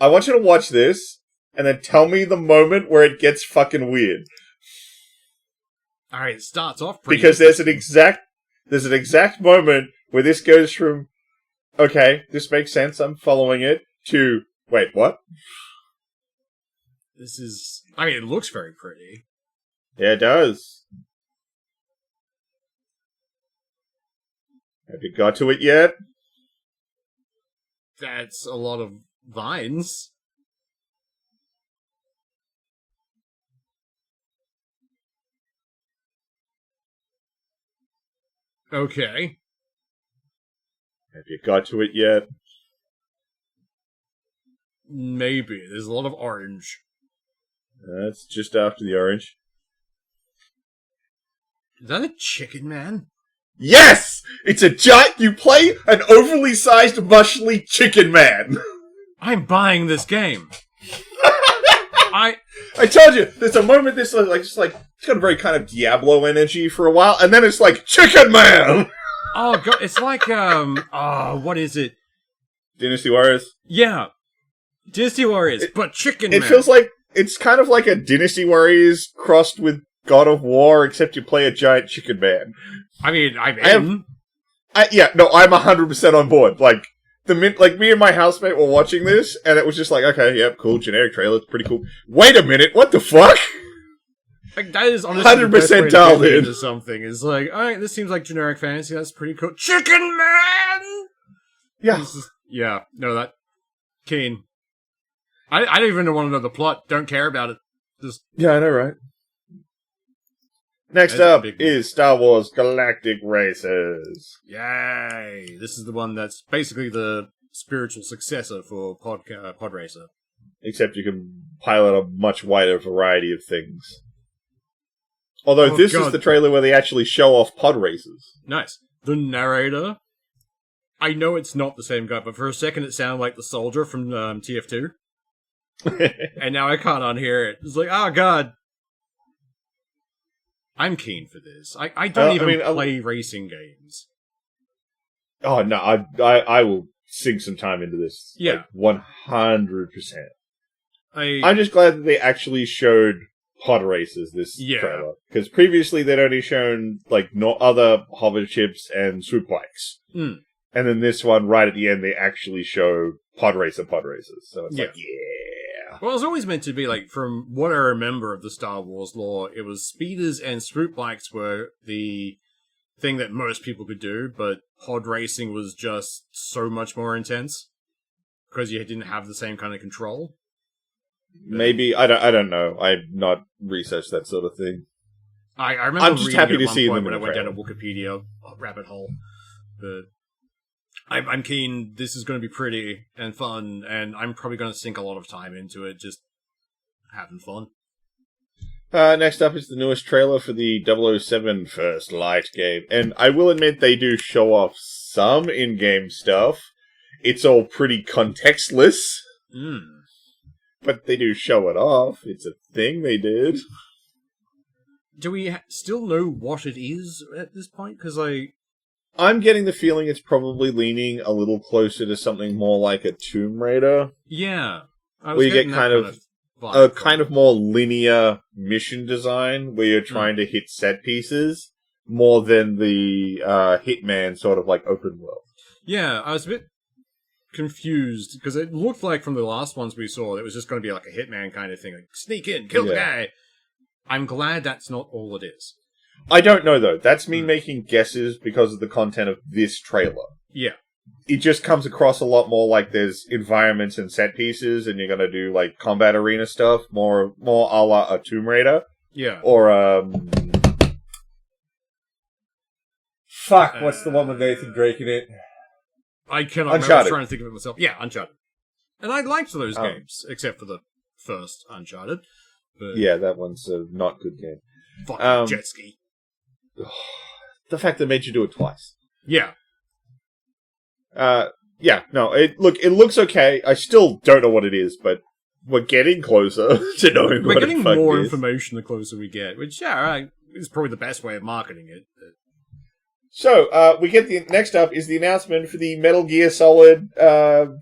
I want you to watch this, and then tell me the moment where it gets fucking weird. Alright, it starts off pretty... Because there's an exact moment where this goes from, okay, this makes sense, I'm following it, to, wait, what? This is... I mean, it looks very pretty. Yeah, it does. Have you got to it yet? That's a lot of vines. Okay. Have you got to it yet? Maybe. There's a lot of orange. That's just after the orange. Is that a chicken man? Yes! It's a giant... You play an overly sized, mushly chicken man. I'm buying this game. I told you, there's a moment this it's got a very kind of Diablo energy for a while, and then it's like Chicken Man. Oh god, it's like what is it? Dynasty Warriors. Yeah, Dynasty Warriors, but Chicken Man. It feels like it's kind of like a Dynasty Warriors crossed with God of War, except you play a giant Chicken Man. I mean, I'm 100% on board. Like me and my housemate were watching this, and it was just like, okay, yep, cool, generic trailer, it's pretty cool. Wait a minute, what the fuck? Like, that is honestly 100% dialed in. Something is like, all right, this seems like generic fantasy. That's pretty cool. Chicken Man. Yeah, that keen. I don't even want to know the plot. Don't care about it. Just I know, right? Next up is Star Wars Galactic Racers. Yay! This is the one that's basically the spiritual successor for Pod Racer. Except you can pilot a much wider variety of things. Although this is the trailer where they actually show off pod races. Nice. The narrator, I know it's not the same guy, but for a second it sounded like the soldier from TF2. And now I can't unhear it. It's like, oh god. I'm keen for this. I don't even play racing games. Oh no, I will sink some time into this. Yeah. 100%. I'm just glad that they actually showed pod races this trailer. Because previously they'd only shown other hover ships and swoop bikes. Mm. And then this one, right at the end, they actually show pod races. So it's Well, it was always meant to be, from what I remember of the Star Wars lore, it was speeders and swoop bikes were the thing that most people could do, but pod racing was just so much more intense because you didn't have the same kind of control. Maybe I don't know. I've not researched that sort of thing. I remember. I'm just happy to see them when I went down a Wikipedia rabbit hole. But I'm keen. This is going to be pretty and fun, and I'm probably going to sink a lot of time into it, just having fun. Next up is the newest trailer for the 007 First Light game, and I will admit they do show off some in-game stuff. It's all pretty contextless. But they do show it off. It's a thing they did. Do we still know what it is at this point? Because I'm getting the feeling it's probably leaning a little closer to something more like a Tomb Raider. Yeah. Where you get kind of more linear mission design, where you're trying to hit set pieces, more than the Hitman sort of open world. Yeah, I was a bit confused because it looked like from the last ones we saw it was just going to be like a Hitman kind of thing, sneak in, kill the guy. I'm glad that's not all it is. I don't know though. That's me making guesses because of the content of this trailer. Yeah, it just comes across a lot more like there's environments and set pieces, and you're gonna do combat arena stuff, more a la a Tomb Raider. Yeah, or what's the one with Nathan Drake in it? I cannot remember. I was trying to think of it myself. Yeah, Uncharted. And I liked those games, except for the first Uncharted. But yeah, that one's a not good game. Fucking jet ski. The fact they made you do it twice. Yeah. No, it looks okay. I still don't know what it is, but we're getting closer to knowing what it is. We're getting more information the closer we get, which, is probably the best way of marketing it. So, we get next up is the announcement for the Metal Gear Solid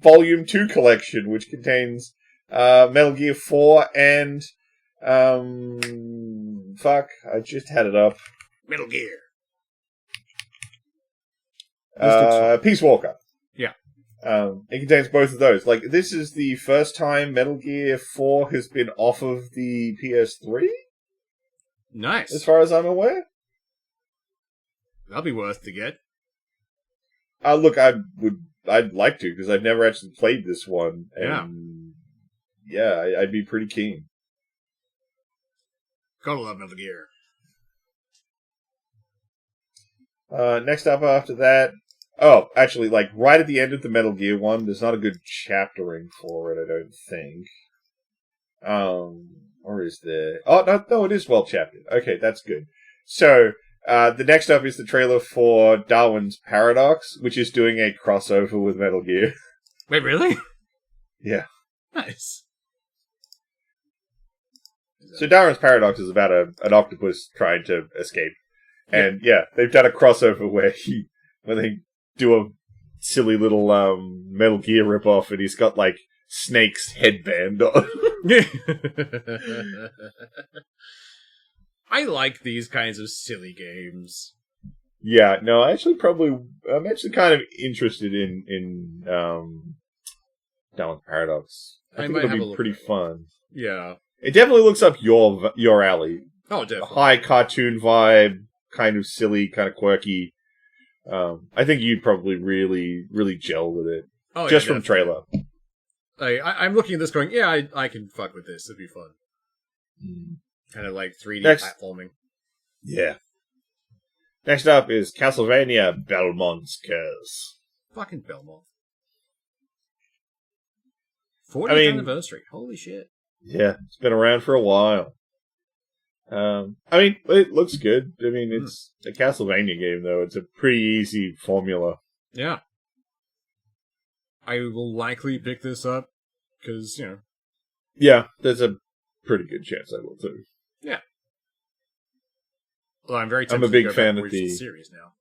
Volume 2 collection, which contains Metal Gear 4 and I just had it up. Metal Gear. Peace Walker. Yeah. It contains both of those. This is the first time Metal Gear 4 has been off of the PS3? Nice. As far as I'm aware. That'll be worth to get. Look, I'd like to, because I've never actually played this one. And I'd be pretty keen. Gotta love Metal Gear. Next up after that... Oh, actually, right at the end of the Metal Gear one, there's not a good chaptering for it, I don't think. Or is there... Oh, no, it is well chaptered. Okay, that's good. So... the next up is the trailer for Darwin's Paradox, which is doing a crossover with Metal Gear. Wait, really? Yeah. Nice. So Darwin's Paradox is about an octopus trying to escape. And they've done a crossover where they do a silly little Metal Gear ripoff, and he's got like Snake's headband on. I like these kinds of silly games. Yeah, no, I'm actually kind of interested in Darwin's Paradox. I think it'll be pretty fun. Yeah. It definitely looks up your alley. Oh, definitely. A high cartoon vibe, kind of silly, kind of quirky. I think you'd probably really, really gel with it. Oh, just from trailer. I'm looking at this going, I can fuck with this. It'd be fun. Kind of like 3D platforming. Yeah. Next up is Castlevania Belmont's Curse. Fucking Belmont. 40th anniversary. Holy shit. Yeah, it's been around for a while. It looks good. I mean, it's a Castlevania game, though. It's a pretty easy formula. Yeah. I will likely pick this up, because, Yeah, there's a pretty good chance I will, too. Yeah. Well, I'm very tempted I'm a big to go fan back of the series now.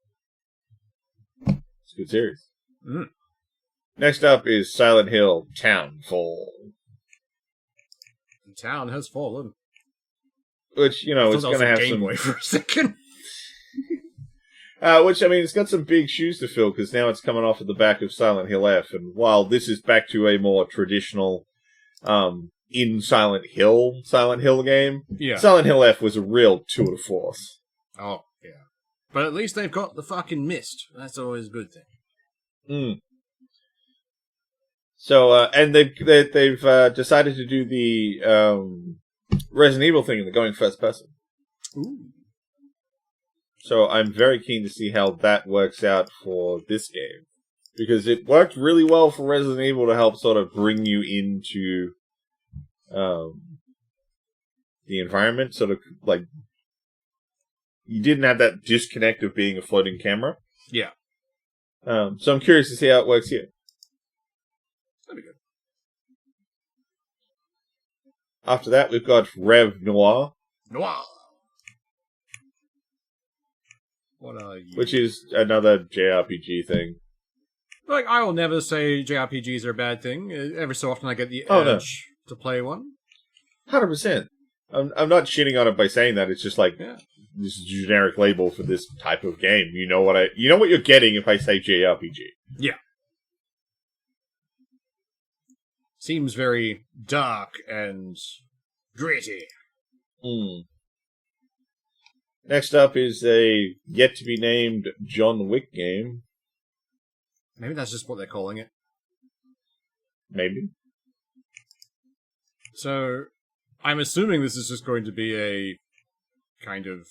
It's a good series. Next up is Silent Hill Townfall. The town has fallen. Which, it's going to have Game Boy for a second. It's got some big shoes to fill, because now it's coming off at the back of Silent Hill F, and while this is back to a more traditional, in Silent Hill game, Silent Hill F was a real tour de force. Oh, yeah. But at least they've got the fucking mist. That's always a good thing. So, and they've decided to do the, Resident Evil thing, and they're going first person. Ooh. So I'm very keen to see how that works out for this game. Because it worked really well for Resident Evil to help sort of bring you into the environment. Sort of like, you didn't have that disconnect of being a floating camera. Yeah. So I'm curious to see how it works here. That'd be good. After that, we've got Rev Noir. What are you? Which is another JRPG thing. Like, I will never say JRPGs are a bad thing. Every so often I get the urge to play one. 100%. I'm not shitting on it by saying that. It's just like, this is a generic label for this type of game. You know what you're getting if I say JRPG. Yeah. Seems very dark and gritty. Next up is a yet-to-be-named John Wick game. Maybe that's just what they're calling it. Maybe. So, I'm assuming this is just going to be a kind of...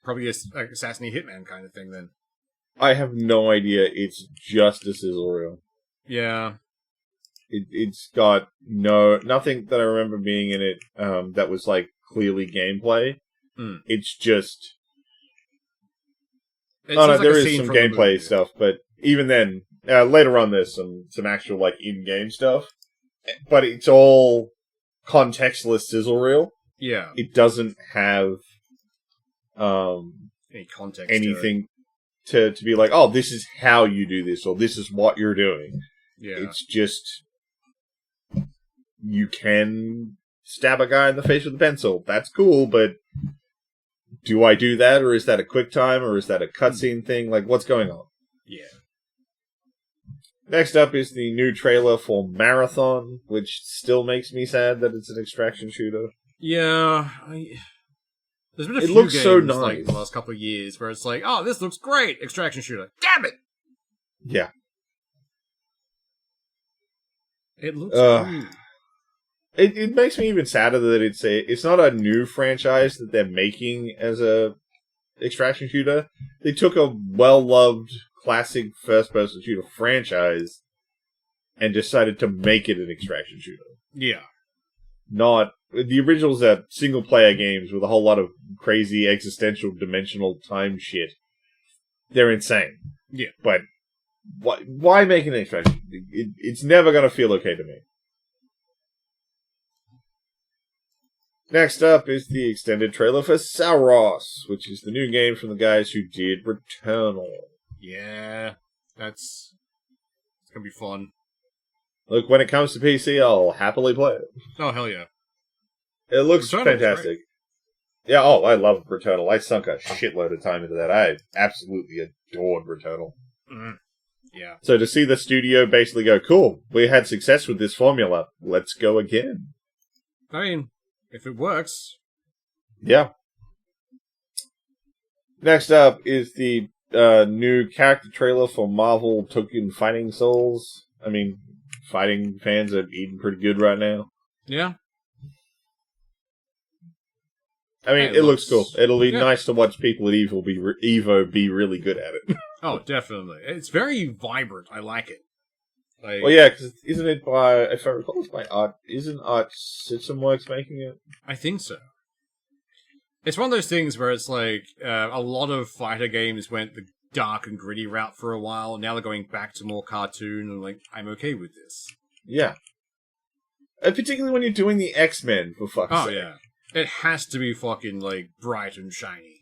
probably a Assassin Hitman kind of thing, then. I have no idea. It's just a sizzle reel. Yeah. It's got nothing that I remember being in it that was, like, clearly gameplay. It's just... there is some gameplay stuff, but even then, later on there's some actual, like, in-game stuff. But it's all contextless sizzle reel. Yeah. It doesn't have any context anything to be like, oh, this is how you do this, or this is what you're doing. Yeah. It's just... you can stab a guy in the face with a pencil. That's cool, but do I do that, or is that a quick time, or is that a cutscene thing? Like, what's going on? Yeah. Next up is the new trailer for Marathon, which still makes me sad that it's an extraction shooter. Yeah. There's been a few looks games, so nice. like, the last couple of years where it's like, oh, this looks great, extraction shooter. Damn it! Yeah. It looks cool. It makes me even sadder that it's not a new franchise that they're making as a extraction shooter. They took a well-loved classic first-person shooter franchise and decided to make it an extraction shooter. Yeah. Not the originals are single-player games with a whole lot of crazy existential dimensional time shit. They're insane. Yeah. But why make an extraction? It's never going to feel okay to me. Next up is the extended trailer for Sauros, which is the new game from the guys who did Returnal. Yeah, it's gonna be fun. Look, when it comes to PC, I'll happily play it. Oh, hell yeah. It looks fantastic. Yeah, I love Returnal. I sunk a shitload of time into that. I absolutely adored Returnal. Mm. Yeah. So to see the studio basically go, cool, we had success with this formula, let's go again. I mean, if it works. Yeah. Next up is the new character trailer for Marvel Tokyo Fighting Souls. I mean, fighting fans are eating pretty good right now. Yeah. I mean, it looks cool. It'll be nice to watch people at Evo be really good at it. Oh, definitely. It's very vibrant. I like it. Well, yeah, because isn't it by, if I recall, it's by Art, isn't Art System Works making it? I think so. It's one of those things where it's like, a lot of fighter games went the dark and gritty route for a while, and now they're going back to more cartoon, and like, I'm okay with this. Yeah. Particularly when you're doing the X-Men, for fuck's sake. Oh, yeah. It has to be fucking, like, bright and shiny.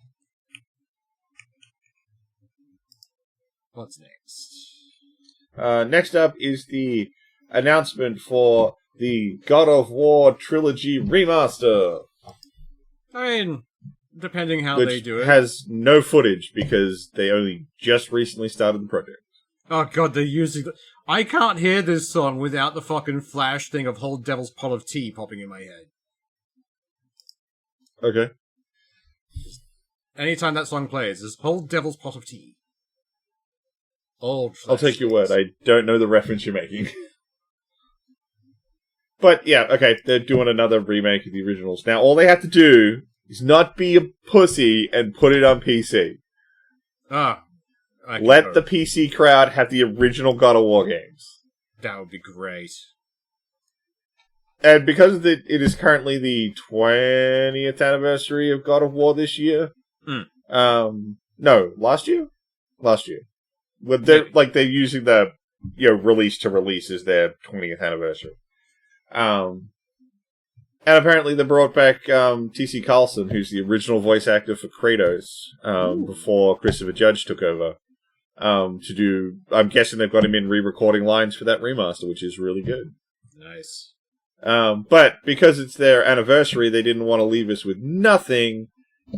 What's next? Next up is the announcement for the God of War Trilogy Remaster. I mean, depending how they do it. Which has no footage because they only just recently started the project. Oh god, they're using I can't hear this song without the fucking flash thing of Whole Devil's Pot of Tea popping in my head. Okay. Anytime that song plays, there's Whole Devil's Pot of Tea. Old I'll take your word. I don't know the reference you're making. But yeah, okay, they're doing another remake of the originals. Now, all they have to do is not be a pussy and put it on PC. Let the PC crowd have the original God of War games. That would be great. And because it is currently the 20th anniversary of God of War this year. No, last year? Last year. But they're using the release to release as their 20th anniversary. And apparently they brought back T.C. Carlson, who's the original voice actor for Kratos, before Christopher Judge took over. To do, I'm guessing they've got him in re-recording lines for that remaster, which is really good. Nice. But because it's their anniversary, they didn't want to leave us with nothing.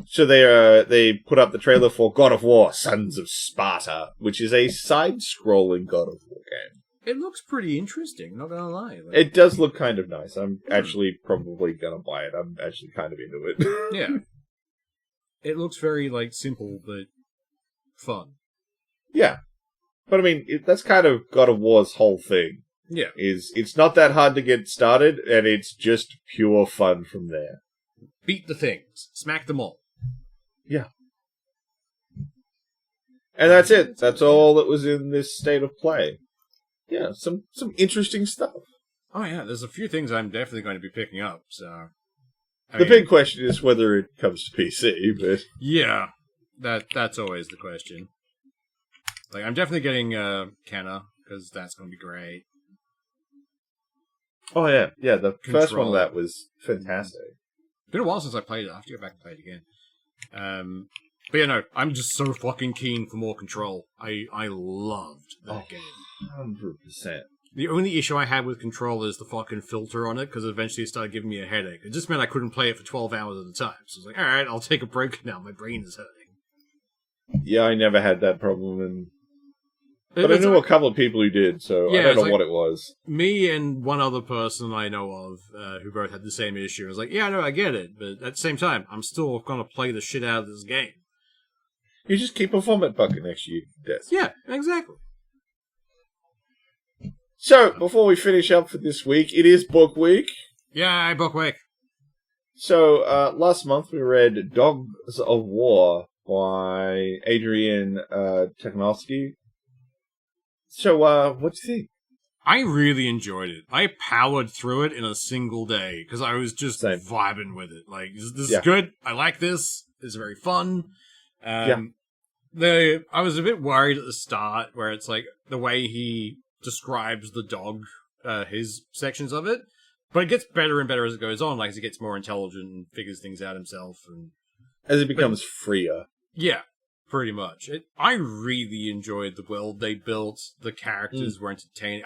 So they put up the trailer for God of War: Sons of Sparta, which is a side-scrolling God of War game. It looks pretty interesting, not gonna lie. It does look kind of nice. I'm actually probably gonna buy it. I'm actually kind of into it. Yeah. It looks very, simple, but fun. Yeah. But I mean, that's kind of God of War's whole thing. Yeah. It's not that hard to get started, and it's just pure fun from there. Beat the things. Smack them all. Yeah. And that's it. That's all that was in this state of play. Yeah, some interesting stuff. Oh yeah, there's a few things I'm definitely going to be picking up, so... The big question is whether it comes to PC, but... Yeah, that's always the question. I'm definitely getting Kenna, because that's going to be great. Oh yeah, the first one of that was fantastic. It's been a while since I played it. I have to go back and play it again. But yeah, no, I'm just so fucking keen for more Control. I loved that game. 100%. The only issue I had with Control is the fucking filter on it, because eventually it started giving me a headache. It just meant I couldn't play it for 12 hours at a time. So I was like, alright, I'll take a break now. My brain is hurting. Yeah, I never had that problem, but I knew a couple of people who did, so I don't know what it was. Me and one other person I know of who both had the same issue. I was like, yeah, no, I get it, but at the same time, I'm still going to play the shit out of this game. You just keep a vomit bucket next to your desk. Yeah, exactly. So, before we finish up for this week, it is Book Week. Yeah, Book Week. So, last month we read Dogs of War by Adrian Technowski. So, what do you think? I really enjoyed it. I powered through it in a single day, because I was just vibing with it. This is good. I like this. It's very fun. I was a bit worried at the start, where it's the way he describes the dog, his sections of it. But it gets better and better as it goes on, like as he gets more intelligent and figures things out himself. And as it becomes freer. Yeah, pretty much. I really enjoyed the world they built. The characters were entertaining.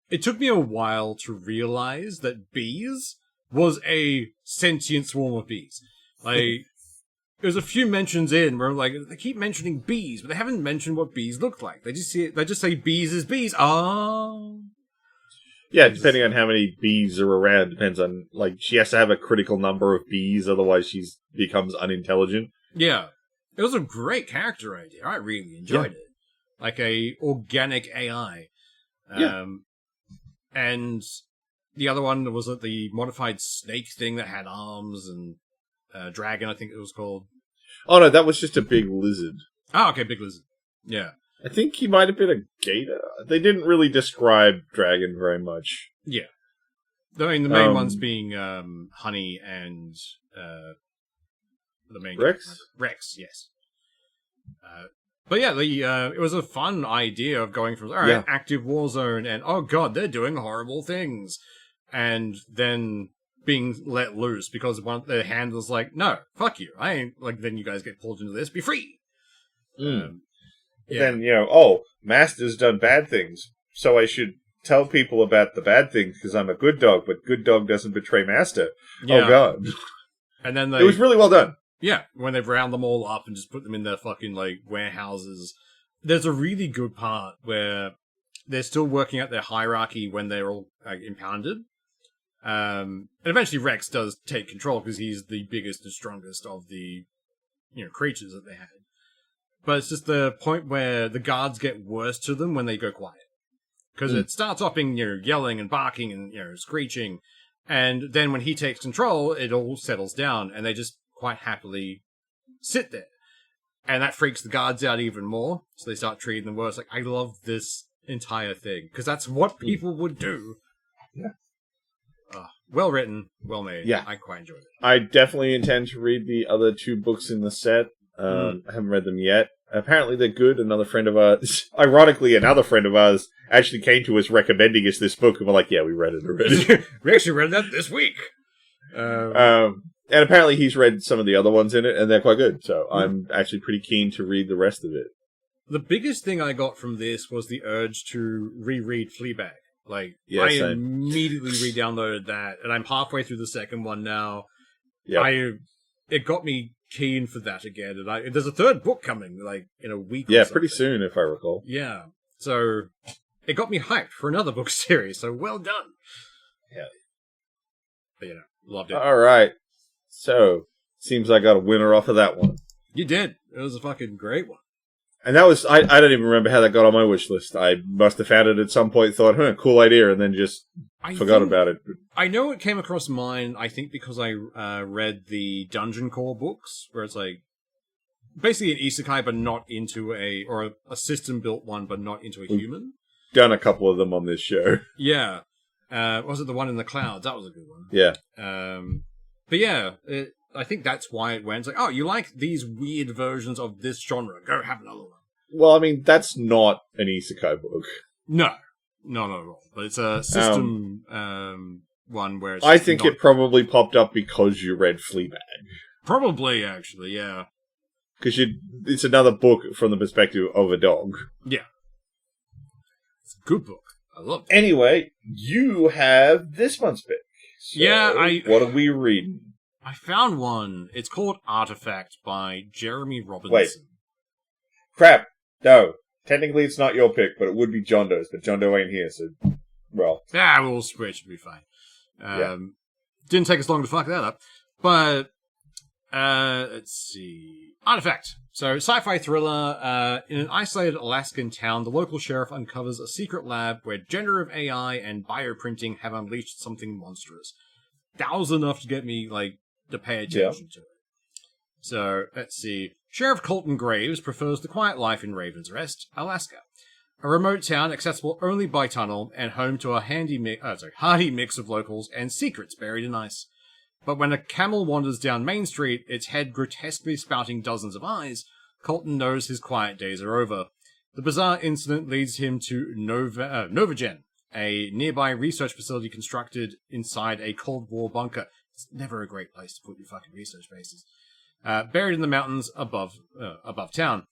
It took me a while to realize that bees was a sentient swarm of bees. Like, there's a few mentions in where like they keep mentioning bees, but they haven't mentioned what bees look like. They just say bees is bees. Oh. Yeah, depending on how many bees are around, depends on, like, she has to have a critical number of bees, otherwise she becomes unintelligent. Yeah. It was a great character idea. I really enjoyed it. Like a organic AI. And the other one was the modified snake thing that had arms and dragon, I think it was called. Oh, no, that was just a big lizard. Oh, okay, big lizard. Yeah. I think he might have been a gator. They didn't really describe dragon very much. Yeah. I mean, the main ones being Honey and the main Rex? Character. Rex, yes. But yeah, it was a fun idea of going from, active war zone, and oh god, they're doing horrible things. And then being let loose because their handler's like, no, fuck you. I ain't, like, then you guys get pulled into this, be free. Then, Master's done bad things, so I should tell people about the bad things because I'm a good dog, but good dog doesn't betray Master. Yeah. Oh god. And then it was really well done. Yeah, when they've round them all up and just put them in their fucking, like, warehouses. There's a really good part where they're still working out their hierarchy when they're all, like, impounded. And eventually Rex does take control because he's the biggest and strongest of the, creatures that they had. But it's just the point where the guards get worse to them when they go quiet. Because it starts off being, yelling and barking and, screeching. And then when he takes control, it all settles down and they just quite happily sit there. And that freaks the guards out even more. So they start treating them worse. Like, I love this entire thing. Because that's what people would do. Yeah. Well written, well made. Yeah. I quite enjoyed it. I definitely intend to read the other 2 books in the set. I haven't read them yet. Apparently they're good. Another friend of ours, actually came to us recommending us this book, and we're like, yeah, we read it already. We actually read that this week. And apparently he's read some of the other ones in it, and they're quite good. So I'm actually pretty keen to read the rest of it. The biggest thing I got from this was the urge to reread Fleabag. Like, I immediately re-downloaded that, and I'm halfway through the second one now. Yep. It got me keen for that again, and there's a 3rd book coming, like, in a week or something. Pretty soon, if I recall. Yeah. So, it got me hyped for another book series, so well done. Yeah. But, loved it. Alright. So, seems I got a winner off of that one. You did. It was a fucking great one. And that was, I don't even remember how that got on my wish list. I must have found it at some point, thought, cool idea, and then just forgot about it. I know it came across mine, I think because I read the Dungeon Core books, where it's like, basically an isekai, but not into or a system-built one, but not into a human. Done a couple of them on this show. Yeah. Was it the one in the clouds? That was a good one. Yeah. But yeah, I think that's why it went. It's like, oh, you like these weird versions of this genre. Go have another one. Well, I mean, that's not an isekai book. No, not at all. But it's a system one where it's I think it probably popped up because you read Fleabag. Probably, actually, yeah. Because it's another book from the perspective of a dog. Yeah. It's a good book. I love it. Anyway, you have this month's pick. So what are we reading? I found one. It's called Artifact by Jeremy Robinson. Wait. Crap. No. Technically it's not your pick, but it would be John Doe's, but John Doe ain't here, so, well. Yeah, we'll switch. It'll be fine. Didn't take us long to fuck that up. But, let's see. Artifact. So, sci-fi thriller. In an isolated Alaskan town, the local sheriff uncovers a secret lab where generative AI and bioprinting have unleashed something monstrous. That was enough to get me, to pay attention to it. So, let's see. Sheriff Colton Graves prefers the quiet life in Raven's Rest, Alaska. A remote town accessible only by tunnel and home to a hardy mix of locals and secrets buried in ice. But when a camel wanders down Main Street, its head grotesquely spouting dozens of eyes, Colton knows his quiet days are over. The bizarre incident leads him to Novagen, a nearby research facility constructed inside a Cold War bunker. It's never a great place to put your fucking research bases. Buried in the mountains above town.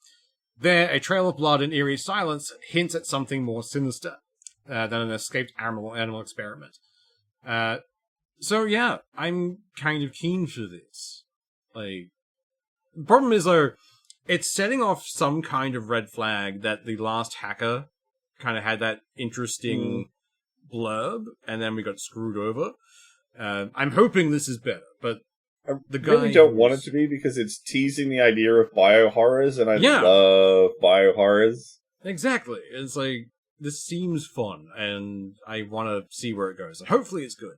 There, a trail of blood and eerie silence hints at something more sinister than an escaped animal experiment. So yeah, I'm kind of keen for this. Like, the problem is, though, it's setting off some kind of red flag that the last hacker kind of had that interesting blurb, and then we got screwed over. I'm hoping this is better, but I really don't want it to be, because it's teasing the idea of bio-horrors, and I love bio-horrors. Exactly. It's like, this seems fun, and I want to see where it goes. Hopefully it's good.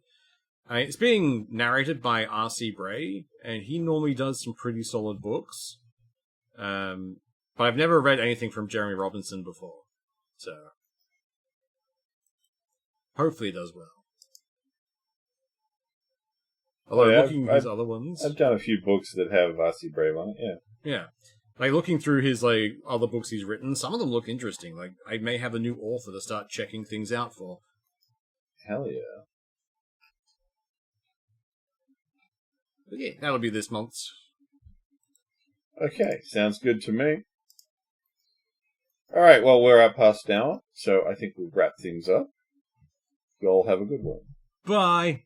It's being narrated by R.C. Bray, and he normally does some pretty solid books. But I've never read anything from Jeremy Robinson before. So, hopefully it does well. Although looking at his other ones... I've done a few books that have R.C. Bray on it, yeah. Yeah. Like, looking through his, like, other books he's written, some of them look interesting. Like, I may have a new author to start checking things out for. Hell yeah. But yeah, that'll be this month's. Okay, sounds good to me. Alright, well, we're at past an hour, so I think we'll wrap things up. You all have a good one. Bye!